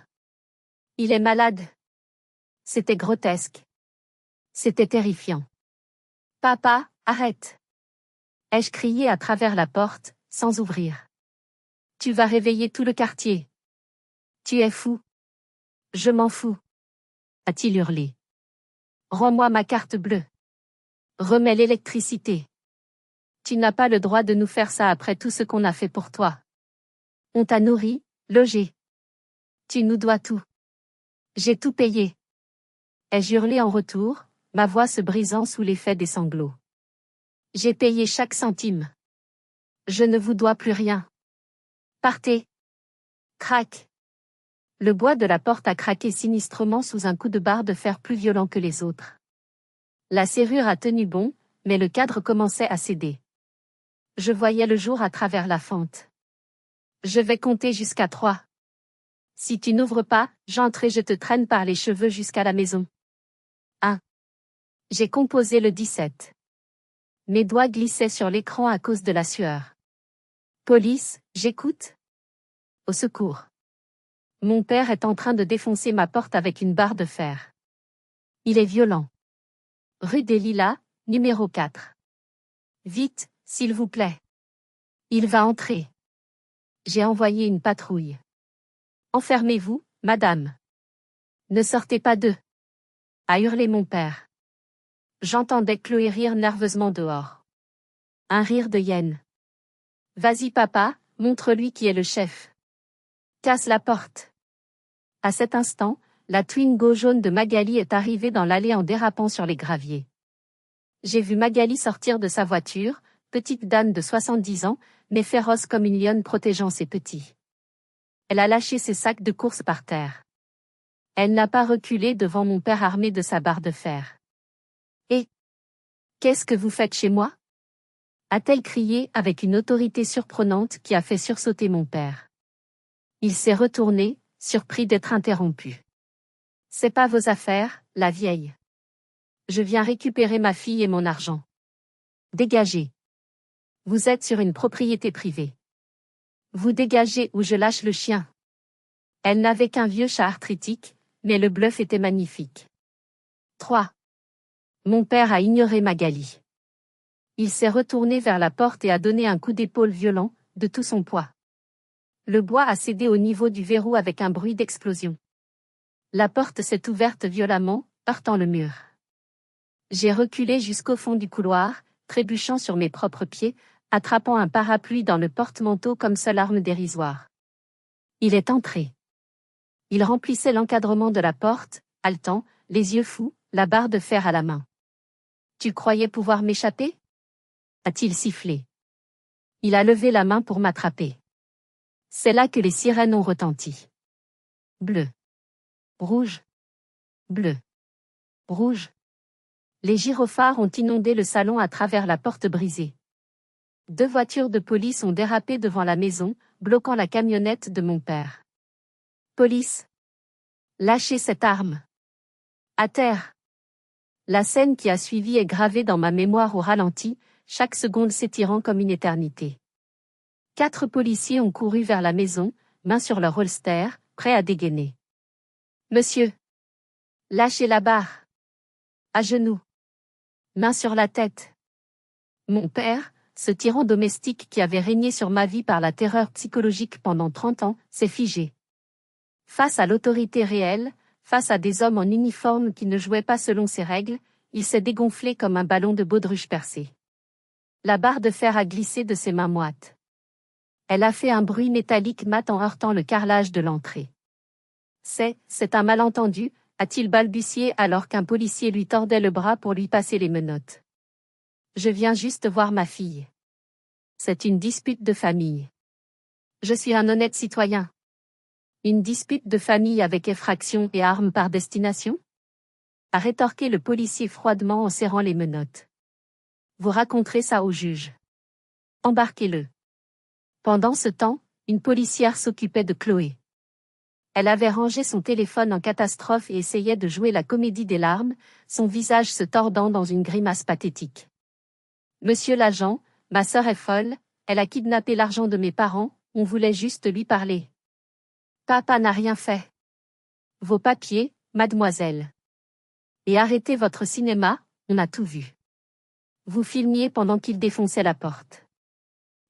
Il est malade. C'était grotesque. C'était terrifiant. Papa, arrête! Ai-je crié à travers la porte, sans ouvrir. Tu vas réveiller tout le quartier. Tu es fou. Je m'en fous. A-t-il hurlé. Rends-moi ma carte bleue. Remets l'électricité. Tu n'as pas le droit de nous faire ça après tout ce qu'on a fait pour toi. On t'a nourri, logé. Tu nous dois tout. J'ai tout payé. Ai-je hurlé en retour, ma voix se brisant sous l'effet des sanglots. J'ai payé chaque centime. Je ne vous dois plus rien. Partez. Crac. Le bois de la porte a craqué sinistrement sous un coup de barre de fer plus violent que les autres. La serrure a tenu bon, mais le cadre commençait à céder. Je voyais le jour à travers la fente. Je vais compter jusqu'à 3. Si tu n'ouvres pas, j'entre et je te traîne par les cheveux jusqu'à la maison. 1. J'ai composé le 17. Mes doigts glissaient sur l'écran à cause de la sueur. Police, j'écoute. Au secours. Mon père est en train de défoncer ma porte avec une barre de fer. Il est violent. Rue des Lilas, numéro 4. Vite, s'il vous plaît. Il va entrer. J'ai envoyé une patrouille. Enfermez-vous, madame. Ne sortez pas d'eux. A hurlé mon père. J'entendais Chloé rire nerveusement dehors. Un rire de hyène. Vas-y papa, montre-lui qui est le chef. Casse la porte. À cet instant, la Twingo jaune de Magali est arrivée dans l'allée en dérapant sur les graviers. J'ai vu Magali sortir de sa voiture, petite dame de 70 ans, mais féroce comme une lionne protégeant ses petits. Elle a lâché ses sacs de course par terre. Elle n'a pas reculé devant mon père armé de sa barre de fer. « Et qu'est-ce que vous faites chez moi ?» a-t-elle crié avec une autorité surprenante qui a fait sursauter mon père. Il s'est retourné, surpris d'être interrompu. « C'est pas vos affaires, la vieille. Je viens récupérer ma fille et mon argent. Dégagez. Vous êtes sur une propriété privée. Vous dégagez ou je lâche le chien. » Elle n'avait qu'un vieux chat arthritique, mais le bluff était magnifique. 3. Mon père a ignoré Magali. Il s'est retourné vers la porte et a donné un coup d'épaule violent, de tout son poids. Le bois a cédé au niveau du verrou avec un bruit d'explosion. La porte s'est ouverte violemment, heurtant le mur. J'ai reculé jusqu'au fond du couloir, trébuchant sur mes propres pieds, attrapant un parapluie dans le porte-manteau comme seule arme dérisoire. Il est entré. Il remplissait l'encadrement de la porte, haletant, les yeux fous, la barre de fer à la main. « Tu croyais pouvoir m'échapper ?» a-t-il sifflé. Il a levé la main pour m'attraper. C'est là que les sirènes ont retenti. Bleu. Rouge. Bleu. Rouge. Les gyrophares ont inondé le salon à travers la porte brisée. 2 voitures de police ont dérapé devant la maison, bloquant la camionnette de mon père. Police. Lâchez cette arme. À terre. La scène qui a suivi est gravée dans ma mémoire au ralenti, chaque seconde s'étirant comme une éternité. 4 policiers ont couru vers la maison, mains sur leur holster, prêts à dégainer. Monsieur. Lâchez la barre. À genoux. Mains sur la tête. Mon père, ce tyran domestique qui avait régné sur ma vie par la terreur psychologique pendant 30 ans, s'est figé. Face à l'autorité réelle, face à des hommes en uniforme qui ne jouaient pas selon ses règles, il s'est dégonflé comme un ballon de baudruche percé. La barre de fer a glissé de ses mains moites. Elle a fait un bruit métallique mat en heurtant le carrelage de l'entrée. C'est un malentendu, a-t-il balbutié alors qu'un policier lui tordait le bras pour lui passer les menottes. Je viens juste voir ma fille. C'est une dispute de famille. Je suis un honnête citoyen. Une dispute de famille avec effraction et armes par destination ? A rétorqué le policier froidement en serrant les menottes. Vous raconterez ça au juge. Embarquez-le. Pendant ce temps, une policière s'occupait de Chloé. Elle avait rangé son téléphone en catastrophe et essayait de jouer la comédie des larmes, son visage se tordant dans une grimace pathétique. Monsieur l'agent, ma sœur est folle, elle a kidnappé l'argent de mes parents, on voulait juste lui parler. Papa n'a rien fait. Vos papiers, mademoiselle. Et arrêtez votre cinéma, on a tout vu. Vous filmiez pendant qu'il défonçait la porte.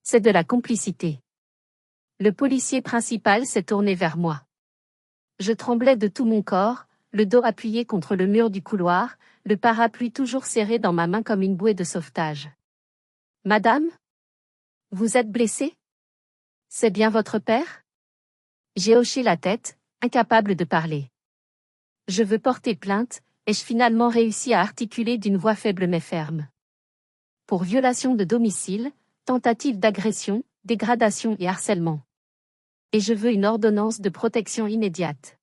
C'est de la complicité. Le policier principal s'est tourné vers moi. Je tremblais de tout mon corps, le dos appuyé contre le mur du couloir, le parapluie toujours serré dans ma main comme une bouée de sauvetage. Madame ? Vous êtes blessée ? C'est bien votre père ? J'ai hoché la tête, incapable de parler. Je veux porter plainte, ai-je finalement réussi à articuler d'une voix faible mais ferme. Pour violation de domicile, tentative d'agression, dégradation et harcèlement. Et je veux une ordonnance de protection immédiate.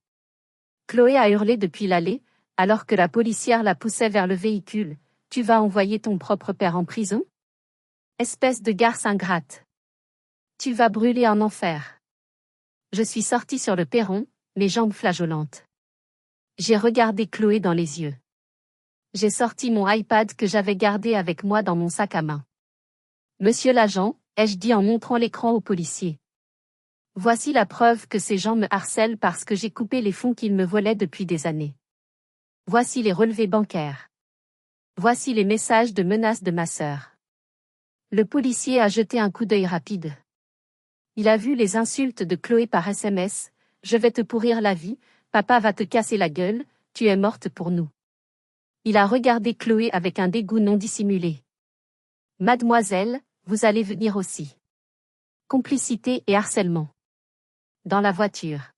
Chloé a hurlé depuis l'allée, alors que la policière la poussait vers le véhicule. Tu vas envoyer ton propre père en prison ? Espèce de garce ingrate. Tu vas brûler en enfer. Je suis sortie sur le perron, mes jambes flageolantes. J'ai regardé Chloé dans les yeux. J'ai sorti mon iPad que j'avais gardé avec moi dans mon sac à main. Monsieur l'agent, ai-je dit en montrant l'écran au policier. Voici la preuve que ces gens me harcèlent parce que j'ai coupé les fonds qu'ils me volaient depuis des années. Voici les relevés bancaires. Voici les messages de menaces de ma sœur. Le policier a jeté un coup d'œil rapide. Il a vu les insultes de Chloé par SMS. Je vais te pourrir la vie, papa va te casser la gueule, tu es morte pour nous. Il a regardé Chloé avec un dégoût non dissimulé. Mademoiselle, vous allez venir aussi. Complicité et harcèlement. Dans la voiture.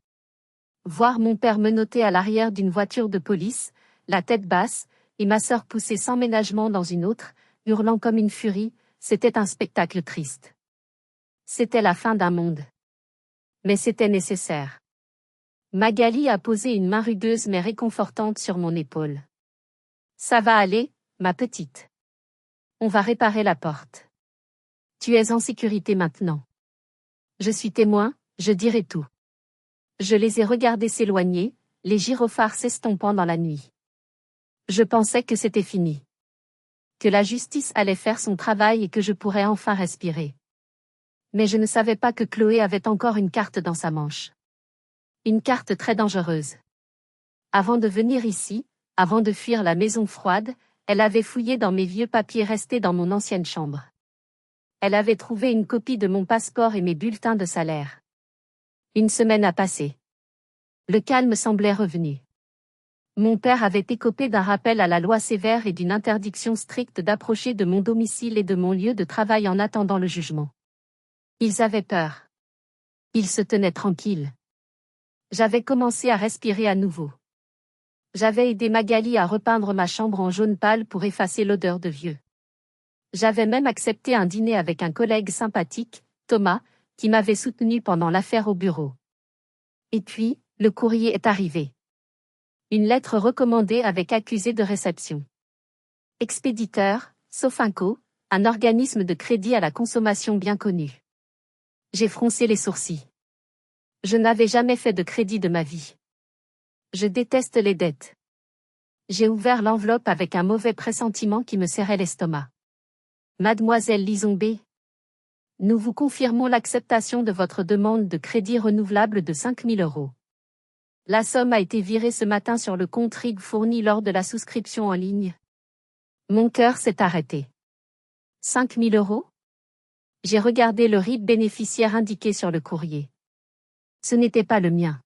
Voir mon père menotter à l'arrière d'une voiture de police, la tête basse, et ma sœur poussée sans ménagement dans une autre, hurlant comme une furie, c'était un spectacle triste. C'était la fin d'un monde. Mais c'était nécessaire. Magali a posé une main rugueuse mais réconfortante sur mon épaule. Ça va aller, ma petite. On va réparer la porte. Tu es en sécurité maintenant. Je suis témoin, je dirai tout. Je les ai regardés s'éloigner, les gyrophares s'estompant dans la nuit. Je pensais que c'était fini. Que la justice allait faire son travail et que je pourrais enfin respirer. Mais je ne savais pas que Chloé avait encore une carte dans sa manche. Une carte très dangereuse. Avant de venir ici, avant de fuir la maison froide, elle avait fouillé dans mes vieux papiers restés dans mon ancienne chambre. Elle avait trouvé une copie de mon passeport et mes bulletins de salaire. Une semaine a passé. Le calme semblait revenu. Mon père avait écopé d'un rappel à la loi sévère et d'une interdiction stricte d'approcher de mon domicile et de mon lieu de travail en attendant le jugement. Ils avaient peur. Ils se tenaient tranquilles. J'avais commencé à respirer à nouveau. J'avais aidé Magali à repeindre ma chambre en jaune pâle pour effacer l'odeur de vieux. J'avais même accepté un dîner avec un collègue sympathique, Thomas, qui m'avait soutenu pendant l'affaire au bureau. Et puis, le courrier est arrivé. Une lettre recommandée avec accusé de réception. Expéditeur, Sofinco, un organisme de crédit à la consommation bien connu. J'ai froncé les sourcils. Je n'avais jamais fait de crédit de ma vie. Je déteste les dettes. J'ai ouvert l'enveloppe avec un mauvais pressentiment qui me serrait l'estomac. Mademoiselle Lizombé, nous vous confirmons l'acceptation de votre demande de crédit renouvelable de 5 000 €. La somme a été virée ce matin sur le compte RIB fourni lors de la souscription en ligne. Mon cœur s'est arrêté. 5 000 €? J'ai regardé le RIB bénéficiaire indiqué sur le courrier. Ce n'était pas le mien.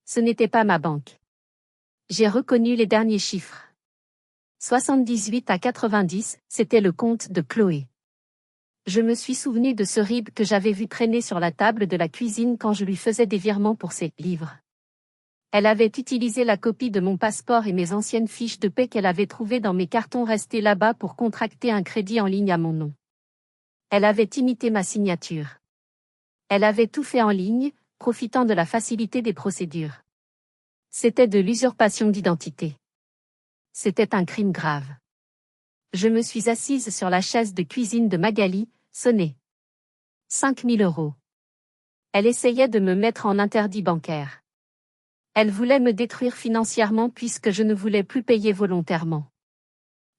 Ce n'était pas ma banque. J'ai reconnu les derniers chiffres. 78 à 90, c'était le compte de Chloé. Je me suis souvenu de ce RIB que j'avais vu traîner sur la table de la cuisine quand je lui faisais des virements pour ses livres. Elle avait utilisé la copie de mon passeport et mes anciennes fiches de paie qu'elle avait trouvées dans mes cartons restés là-bas pour contracter un crédit en ligne à mon nom. Elle avait imité ma signature. Elle avait tout fait en ligne, profitant de la facilité des procédures. C'était de l'usurpation d'identité. C'était un crime grave. Je me suis assise sur la chaise de cuisine de Magali, sonnée. 5 000 €. Elle essayait de me mettre en interdit bancaire. Elle voulait me détruire financièrement puisque je ne voulais plus payer volontairement.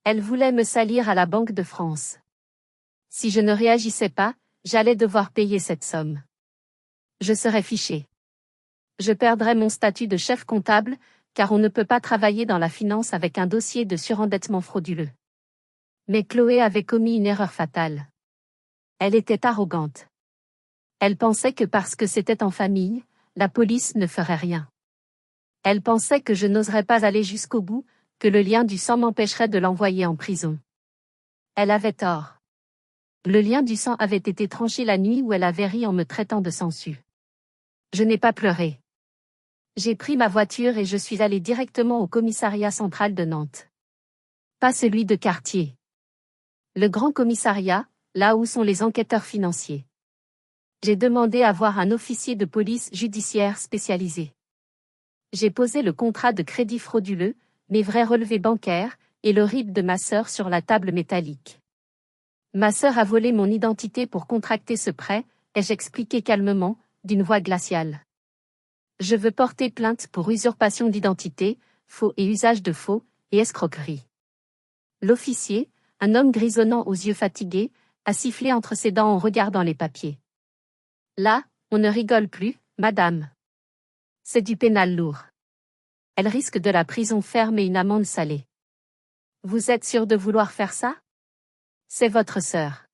Elle voulait me salir à la Banque de France. Si je ne réagissais pas, j'allais devoir payer cette somme. Je serais fichée. Je perdrais mon statut de chef comptable, car on ne peut pas travailler dans la finance avec un dossier de surendettement frauduleux. Mais Chloé avait commis une erreur fatale. Elle était arrogante. Elle pensait que parce que c'était en famille, la police ne ferait rien. Elle pensait que je n'oserais pas aller jusqu'au bout, que le lien du sang m'empêcherait de l'envoyer en prison. Elle avait tort. Le lien du sang avait été tranché la nuit où elle avait ri en me traitant de sangsue. Je n'ai pas pleuré. J'ai pris ma voiture et je suis allé directement au commissariat central de Nantes. Pas celui de quartier. Le grand commissariat, là où sont les enquêteurs financiers. J'ai demandé à voir un officier de police judiciaire spécialisé. J'ai posé le contrat de crédit frauduleux, mes vrais relevés bancaires, et le RIB de ma sœur sur la table métallique. Ma sœur a volé mon identité pour contracter ce prêt, ai-je expliqué calmement, d'une voix glaciale. Je veux porter plainte pour usurpation d'identité, faux et usage de faux, et escroquerie. L'officier, un homme grisonnant aux yeux fatigués, a sifflé entre ses dents en regardant les papiers. Là, On ne rigole plus, madame. C'est du pénal lourd. Elle risque de la prison ferme et une amende salée. Vous êtes sûr de vouloir faire ça? C'est votre sœur.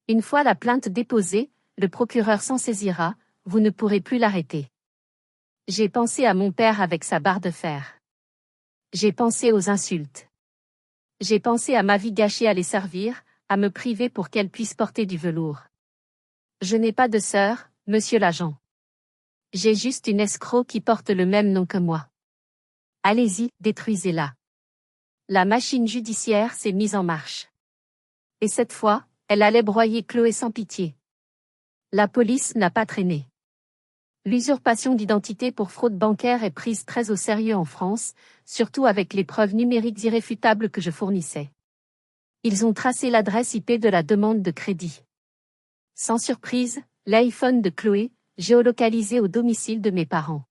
Une fois la plainte déposée, le procureur s'en saisira, vous ne pourrez plus l'arrêter. J'ai pensé à mon père avec sa barre de fer. J'ai pensé aux insultes. J'ai pensé à ma vie gâchée à les servir, à me priver pour qu'elle puisse porter du velours. Je n'ai pas de sœur, monsieur l'agent. J'ai juste une escroc qui porte le même nom que moi. Allez-y, détruisez-la. La machine judiciaire s'est mise en marche. Et cette fois, elle allait broyer Chloé sans pitié. La police n'a pas traîné. L'usurpation d'identité pour fraude bancaire est prise très au sérieux en France, surtout avec les preuves numériques irréfutables que je fournissais. Ils ont tracé l'adresse IP de la demande de crédit. Sans surprise, l'iPhone de Chloé, géolocalisé au domicile de mes parents.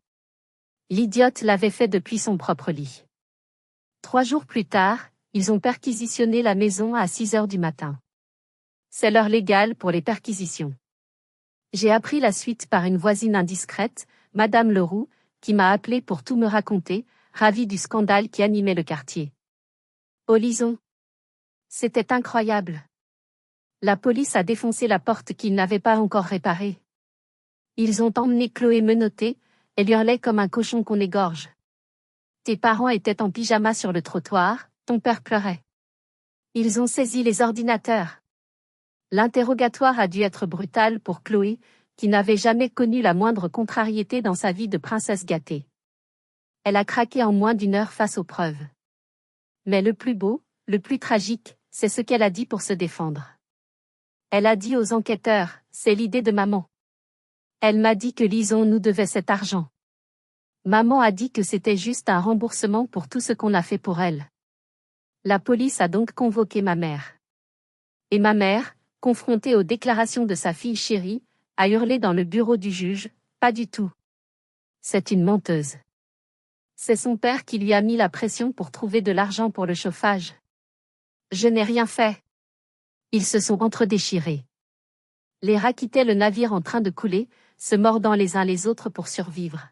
L'idiote l'avait fait depuis son propre lit. 3 jours plus tard, ils ont perquisitionné la maison à 6 heures du matin. C'est l'heure légale pour les perquisitions. J'ai appris la suite par une voisine indiscrète, Madame Leroux, qui m'a appelé pour tout me raconter, ravie du scandale qui animait le quartier. Oh Lison! C'était incroyable. La police a défoncé la porte qu'ils n'avaient pas encore réparée. Ils ont emmené Chloé menottée, elle hurlait comme un cochon qu'on égorge. Tes parents étaient en pyjama sur le trottoir, ton père pleurait. Ils ont saisi les ordinateurs. L'interrogatoire a dû être brutal pour Chloé, qui n'avait jamais connu la moindre contrariété dans sa vie de princesse gâtée. Elle a craqué en moins d'1 heure face aux preuves. Mais le plus beau, le plus tragique, c'est ce qu'elle a dit pour se défendre. Elle a dit aux enquêteurs, c'est l'idée de maman. Elle m'a dit que Lison nous devait cet argent. Maman a dit que c'était juste un remboursement pour tout ce qu'on a fait pour elle. La police a donc convoqué ma mère. Et ma mère, confrontée aux déclarations de sa fille chérie, a hurlé dans le bureau du juge, pas du tout. C'est une menteuse. C'est son père qui lui a mis la pression pour trouver de l'argent pour le chauffage. Je n'ai rien fait. Ils se sont entredéchirés. Les rats quittaient le navire en train de couler, se mordant les uns les autres pour survivre.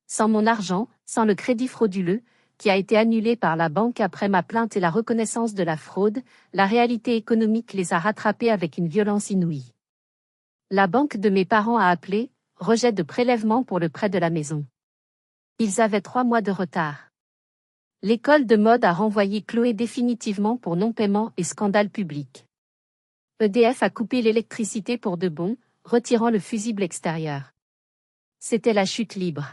Sans mon argent, sans le crédit frauduleux, qui a été annulé par la banque après ma plainte et la reconnaissance de la fraude, la réalité économique les a rattrapés avec une violence inouïe. La banque de mes parents a appelé, rejet de prélèvement pour le prêt de la maison. Ils avaient 3 mois de retard. L'école de mode a renvoyé Chloé définitivement pour non-paiement et scandale public. EDF a coupé l'électricité pour de bon, retirant le fusible extérieur. C'était la chute libre.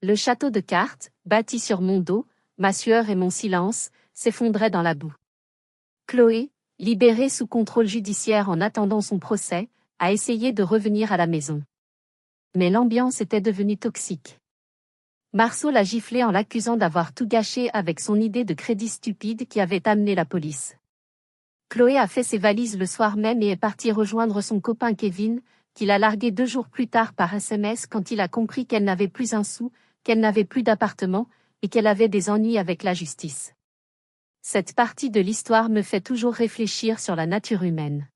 Le château de cartes, bâti sur mon dos, ma sueur et mon silence, s'effondrait dans la boue. Chloé, libérée sous contrôle judiciaire en attendant son procès, a essayé de revenir à la maison. Mais l'ambiance était devenue toxique. Marceau l'a giflé en l'accusant d'avoir tout gâché avec son idée de crédit stupide qui avait amené la police. Chloé a fait ses valises le soir même et est partie rejoindre son copain Kevin, qu'il a largué 2 jours plus tard par SMS quand il a compris qu'elle n'avait plus un sou, qu'elle n'avait plus d'appartement, et qu'elle avait des ennuis avec la justice. Cette partie de l'histoire me fait toujours réfléchir sur la nature humaine.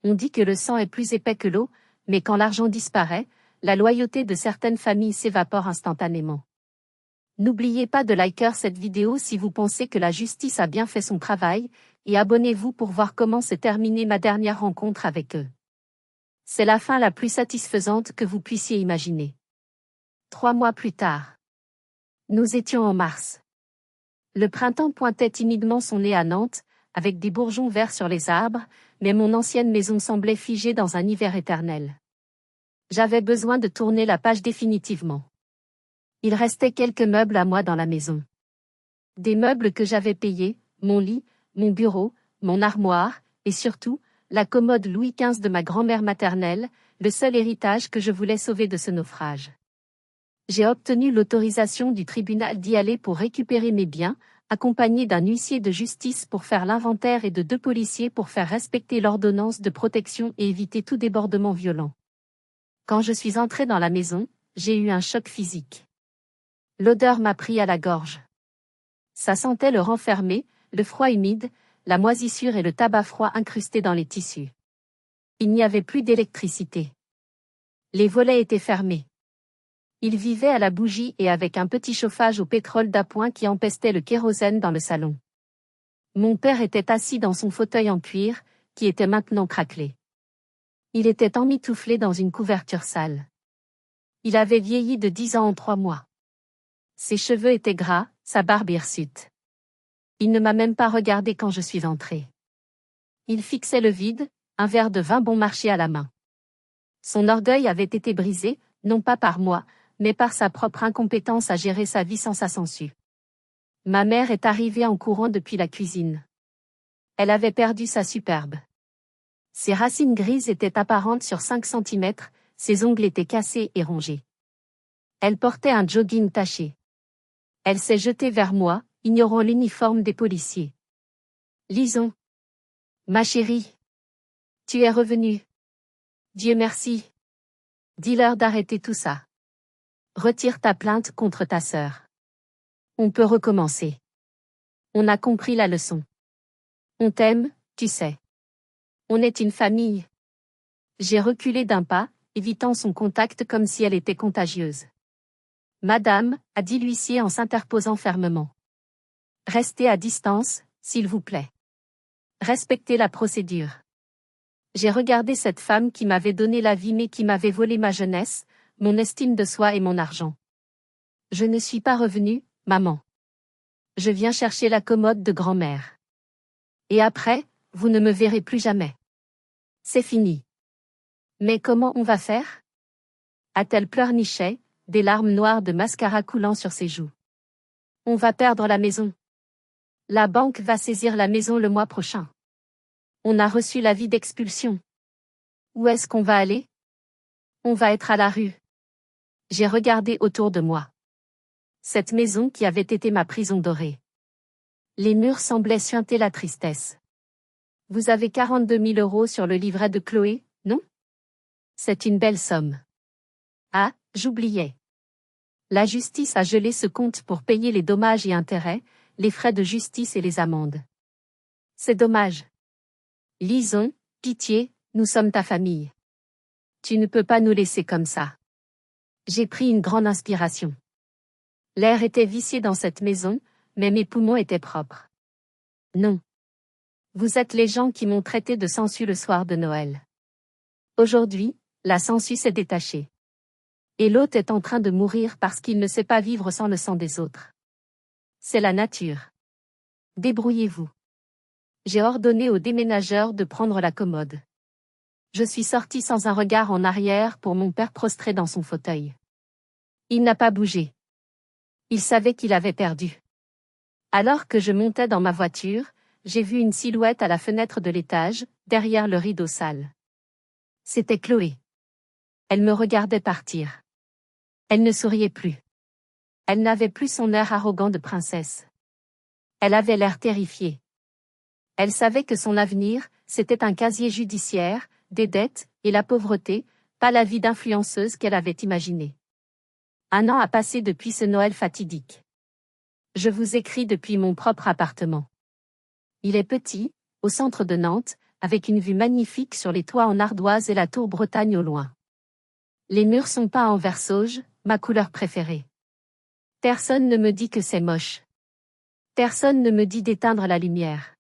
On dit que le sang est plus épais que l'eau, mais quand l'argent disparaît, la loyauté de certaines familles s'évapore instantanément. N'oubliez pas de liker cette vidéo si vous pensez que la justice a bien fait son travail, et abonnez-vous pour voir comment s'est terminée ma dernière rencontre avec eux. C'est la fin la plus satisfaisante que vous puissiez imaginer. 3 mois plus tard. Nous étions en mars. Le printemps pointait timidement son nez à Nantes, avec des bourgeons verts sur les arbres, mais mon ancienne maison semblait figée dans un hiver éternel. J'avais besoin de tourner la page définitivement. Il restait quelques meubles à moi dans la maison. Des meubles que j'avais payés, mon lit, mon bureau, mon armoire, et surtout, la commode Louis XV de ma grand-mère maternelle, le seul héritage que je voulais sauver de ce naufrage. J'ai obtenu l'autorisation du tribunal d'y aller pour récupérer mes biens, accompagné d'un huissier de justice pour faire l'inventaire et de 2 policiers pour faire respecter l'ordonnance de protection et éviter tout débordement violent. Quand je suis entrée dans la maison, j'ai eu un choc physique. L'odeur m'a pris à la gorge. Ça sentait le renfermé, le froid humide, la moisissure et le tabac froid incrusté dans les tissus. Il n'y avait plus d'électricité. Les volets étaient fermés. Il vivait à la bougie et avec un petit chauffage au pétrole d'appoint qui empestait le kérosène dans le salon. Mon père était assis dans son fauteuil en cuir, qui était maintenant craquelé. Il était emmitouflé dans une couverture sale. Il avait vieilli de 10 ans en 3 mois. Ses cheveux étaient gras, sa barbe hirsute. Il ne m'a même pas regardé quand je suis entrée. Il fixait le vide, un verre de vin bon marché à la main. Son orgueil avait été brisé, non pas par moi, mais par sa propre incompétence à gérer sa vie sans sa sangsue. Ma mère est arrivée en courant depuis la cuisine. Elle avait perdu sa superbe. Ses racines grises étaient apparentes sur 5 centimètres, ses ongles étaient cassés et rongés. Elle portait un jogging taché. Elle s'est jetée vers moi, ignorant l'uniforme des policiers. Lison. Ma chérie. Tu es revenue. Dieu merci. Dis-leur d'arrêter tout ça. Retire ta plainte contre ta sœur. On peut recommencer. On a compris la leçon. On t'aime, tu sais. On est une famille. J'ai reculé d'un pas, évitant son contact comme si elle était contagieuse. Madame, a dit l'huissier en s'interposant fermement. Restez à distance, s'il vous plaît. Respectez la procédure. J'ai regardé cette femme qui m'avait donné la vie mais qui m'avait volé ma jeunesse, mon estime de soi et mon argent. Je ne suis pas revenue, maman. Je viens chercher la commode de grand-mère. Et après, vous ne me verrez plus jamais. C'est fini. Mais comment on va faire? A-t-elle pleurniché, des larmes noires de mascara coulant sur ses joues. On va perdre la maison. La banque va saisir la maison le mois prochain. On a reçu l'avis d'expulsion. Où est-ce qu'on va aller? On va être à la rue. J'ai regardé autour de moi. Cette maison qui avait été ma prison dorée. Les murs semblaient suinter la tristesse. Vous avez 42 000 € sur le livret de Chloé, non? C'est une belle somme. Ah, j'oubliais. La justice a gelé ce compte pour payer les dommages et intérêts, les frais de justice et les amendes. C'est dommage. Lison, pitié, nous sommes ta famille. Tu ne peux pas nous laisser comme ça. J'ai pris une grande inspiration. L'air était vicié dans cette maison, mais mes poumons étaient propres. Non. Vous êtes les gens qui m'ont traité de sangsue le soir de Noël. Aujourd'hui, la sangsue s'est détachée. Et l'autre est en train de mourir parce qu'il ne sait pas vivre sans le sang des autres. C'est la nature. Débrouillez-vous. J'ai ordonné au déménageur de prendre la commode. Je suis sortie sans un regard en arrière pour mon père prostré dans son fauteuil. Il n'a pas bougé. Il savait qu'il avait perdu. Alors que je montais dans ma voiture, j'ai vu une silhouette à la fenêtre de l'étage, derrière le rideau sale. C'était Chloé. Elle me regardait partir. Elle ne souriait plus. Elle n'avait plus son air arrogant de princesse. Elle avait l'air terrifiée. Elle savait que son avenir, c'était un casier judiciaire, des dettes, et la pauvreté, pas la vie d'influenceuse qu'elle avait imaginée. 1 an a passé depuis ce Noël fatidique. Je vous écris depuis mon propre appartement. Il est petit, au centre de Nantes, avec une vue magnifique sur les toits en ardoise et la tour Bretagne au loin. Les murs sont peints en vert sauge, ma couleur préférée. Personne ne me dit que c'est moche. Personne ne me dit d'éteindre la lumière.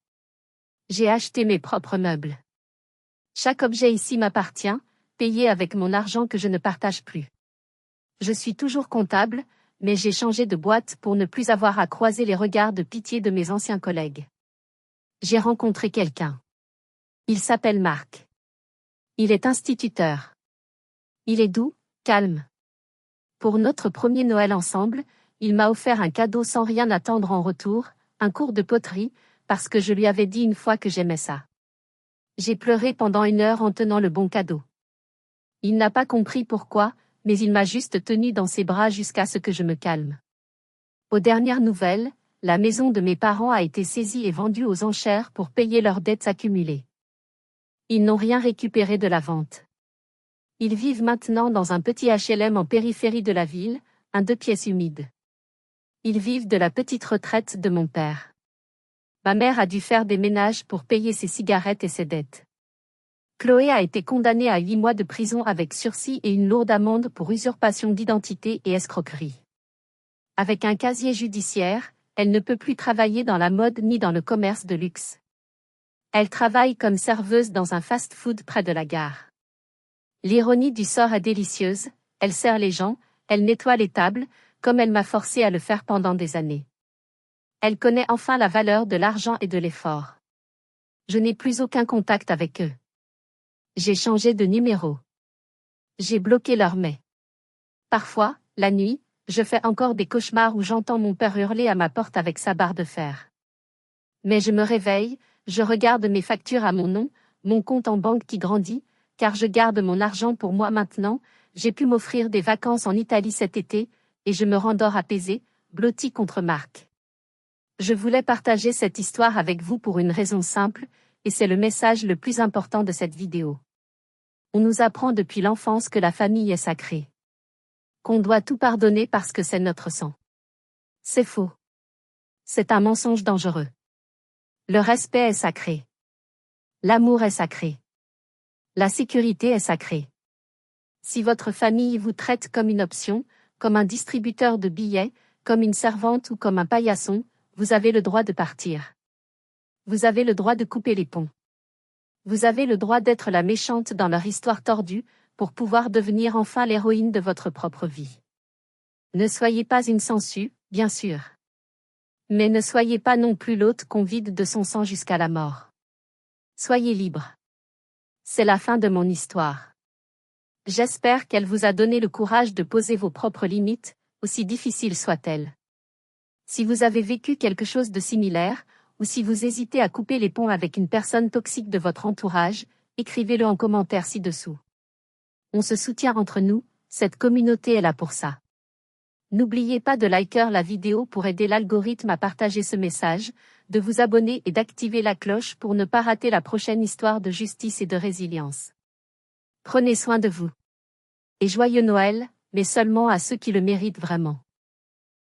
J'ai acheté mes propres meubles. Chaque objet ici m'appartient, payé avec mon argent que je ne partage plus. Je suis toujours comptable, mais j'ai changé de boîte pour ne plus avoir à croiser les regards de pitié de mes anciens collègues. J'ai rencontré quelqu'un. Il s'appelle Marc. Il est instituteur. Il est doux, calme. Pour notre premier Noël ensemble, il m'a offert un cadeau sans rien attendre en retour, un cours de poterie, parce que je lui avais dit une fois que j'aimais ça. J'ai pleuré pendant 1 heure en tenant le bon cadeau. Il n'a pas compris pourquoi, mais il m'a juste tenu dans ses bras jusqu'à ce que je me calme. Aux dernières nouvelles, la maison de mes parents a été saisie et vendue aux enchères pour payer leurs dettes accumulées. Ils n'ont rien récupéré de la vente. Ils vivent maintenant dans un petit HLM en périphérie de la ville, un 2 pièces humide. Ils vivent de la petite retraite de mon père. Ma mère a dû faire des ménages pour payer ses cigarettes et ses dettes. Chloé a été condamnée à 8 mois de prison avec sursis et une lourde amende pour usurpation d'identité et escroquerie. Avec un casier judiciaire, elle ne peut plus travailler dans la mode ni dans le commerce de luxe. Elle travaille comme serveuse dans un fast-food près de la gare. L'ironie du sort est délicieuse, elle sert les gens, elle nettoie les tables, comme elle m'a forcé à le faire pendant des années. Elle connaît enfin la valeur de l'argent et de l'effort. Je n'ai plus aucun contact avec eux. J'ai changé de numéro. J'ai bloqué leur mail. Parfois, la nuit, je fais encore des cauchemars où j'entends mon père hurler à ma porte avec sa barre de fer. Mais je me réveille, je regarde mes factures à mon nom, mon compte en banque qui grandit, car je garde mon argent pour moi maintenant, j'ai pu m'offrir des vacances en Italie cet été, et je me rendors apaisé, blotti contre Marc. Je voulais partager cette histoire avec vous pour une raison simple, et c'est le message le plus important de cette vidéo. On nous apprend depuis l'enfance que la famille est sacrée. Qu'on doit tout pardonner parce que c'est notre sang. C'est faux. C'est un mensonge dangereux. Le respect est sacré. L'amour est sacré. La sécurité est sacrée. Si votre famille vous traite comme une option, comme un distributeur de billets, comme une servante ou comme un paillasson, vous avez le droit de partir. Vous avez le droit de couper les ponts. Vous avez le droit d'être la méchante dans leur histoire tordue, pour pouvoir devenir enfin l'héroïne de votre propre vie. Ne soyez pas une sangsue, bien sûr. Mais ne soyez pas non plus l'hôte qu'on vide de son sang jusqu'à la mort. Soyez libre. C'est la fin de mon histoire. J'espère qu'elle vous a donné le courage de poser vos propres limites, aussi difficiles soient-elles. Si vous avez vécu quelque chose de similaire, ou si vous hésitez à couper les ponts avec une personne toxique de votre entourage, écrivez-le en commentaire ci-dessous. On se soutient entre nous, cette communauté est là pour ça. N'oubliez pas de liker la vidéo pour aider l'algorithme à partager ce message, de vous abonner et d'activer la cloche pour ne pas rater la prochaine histoire de justice et de résilience. Prenez soin de vous. Et joyeux Noël, mais seulement à ceux qui le méritent vraiment.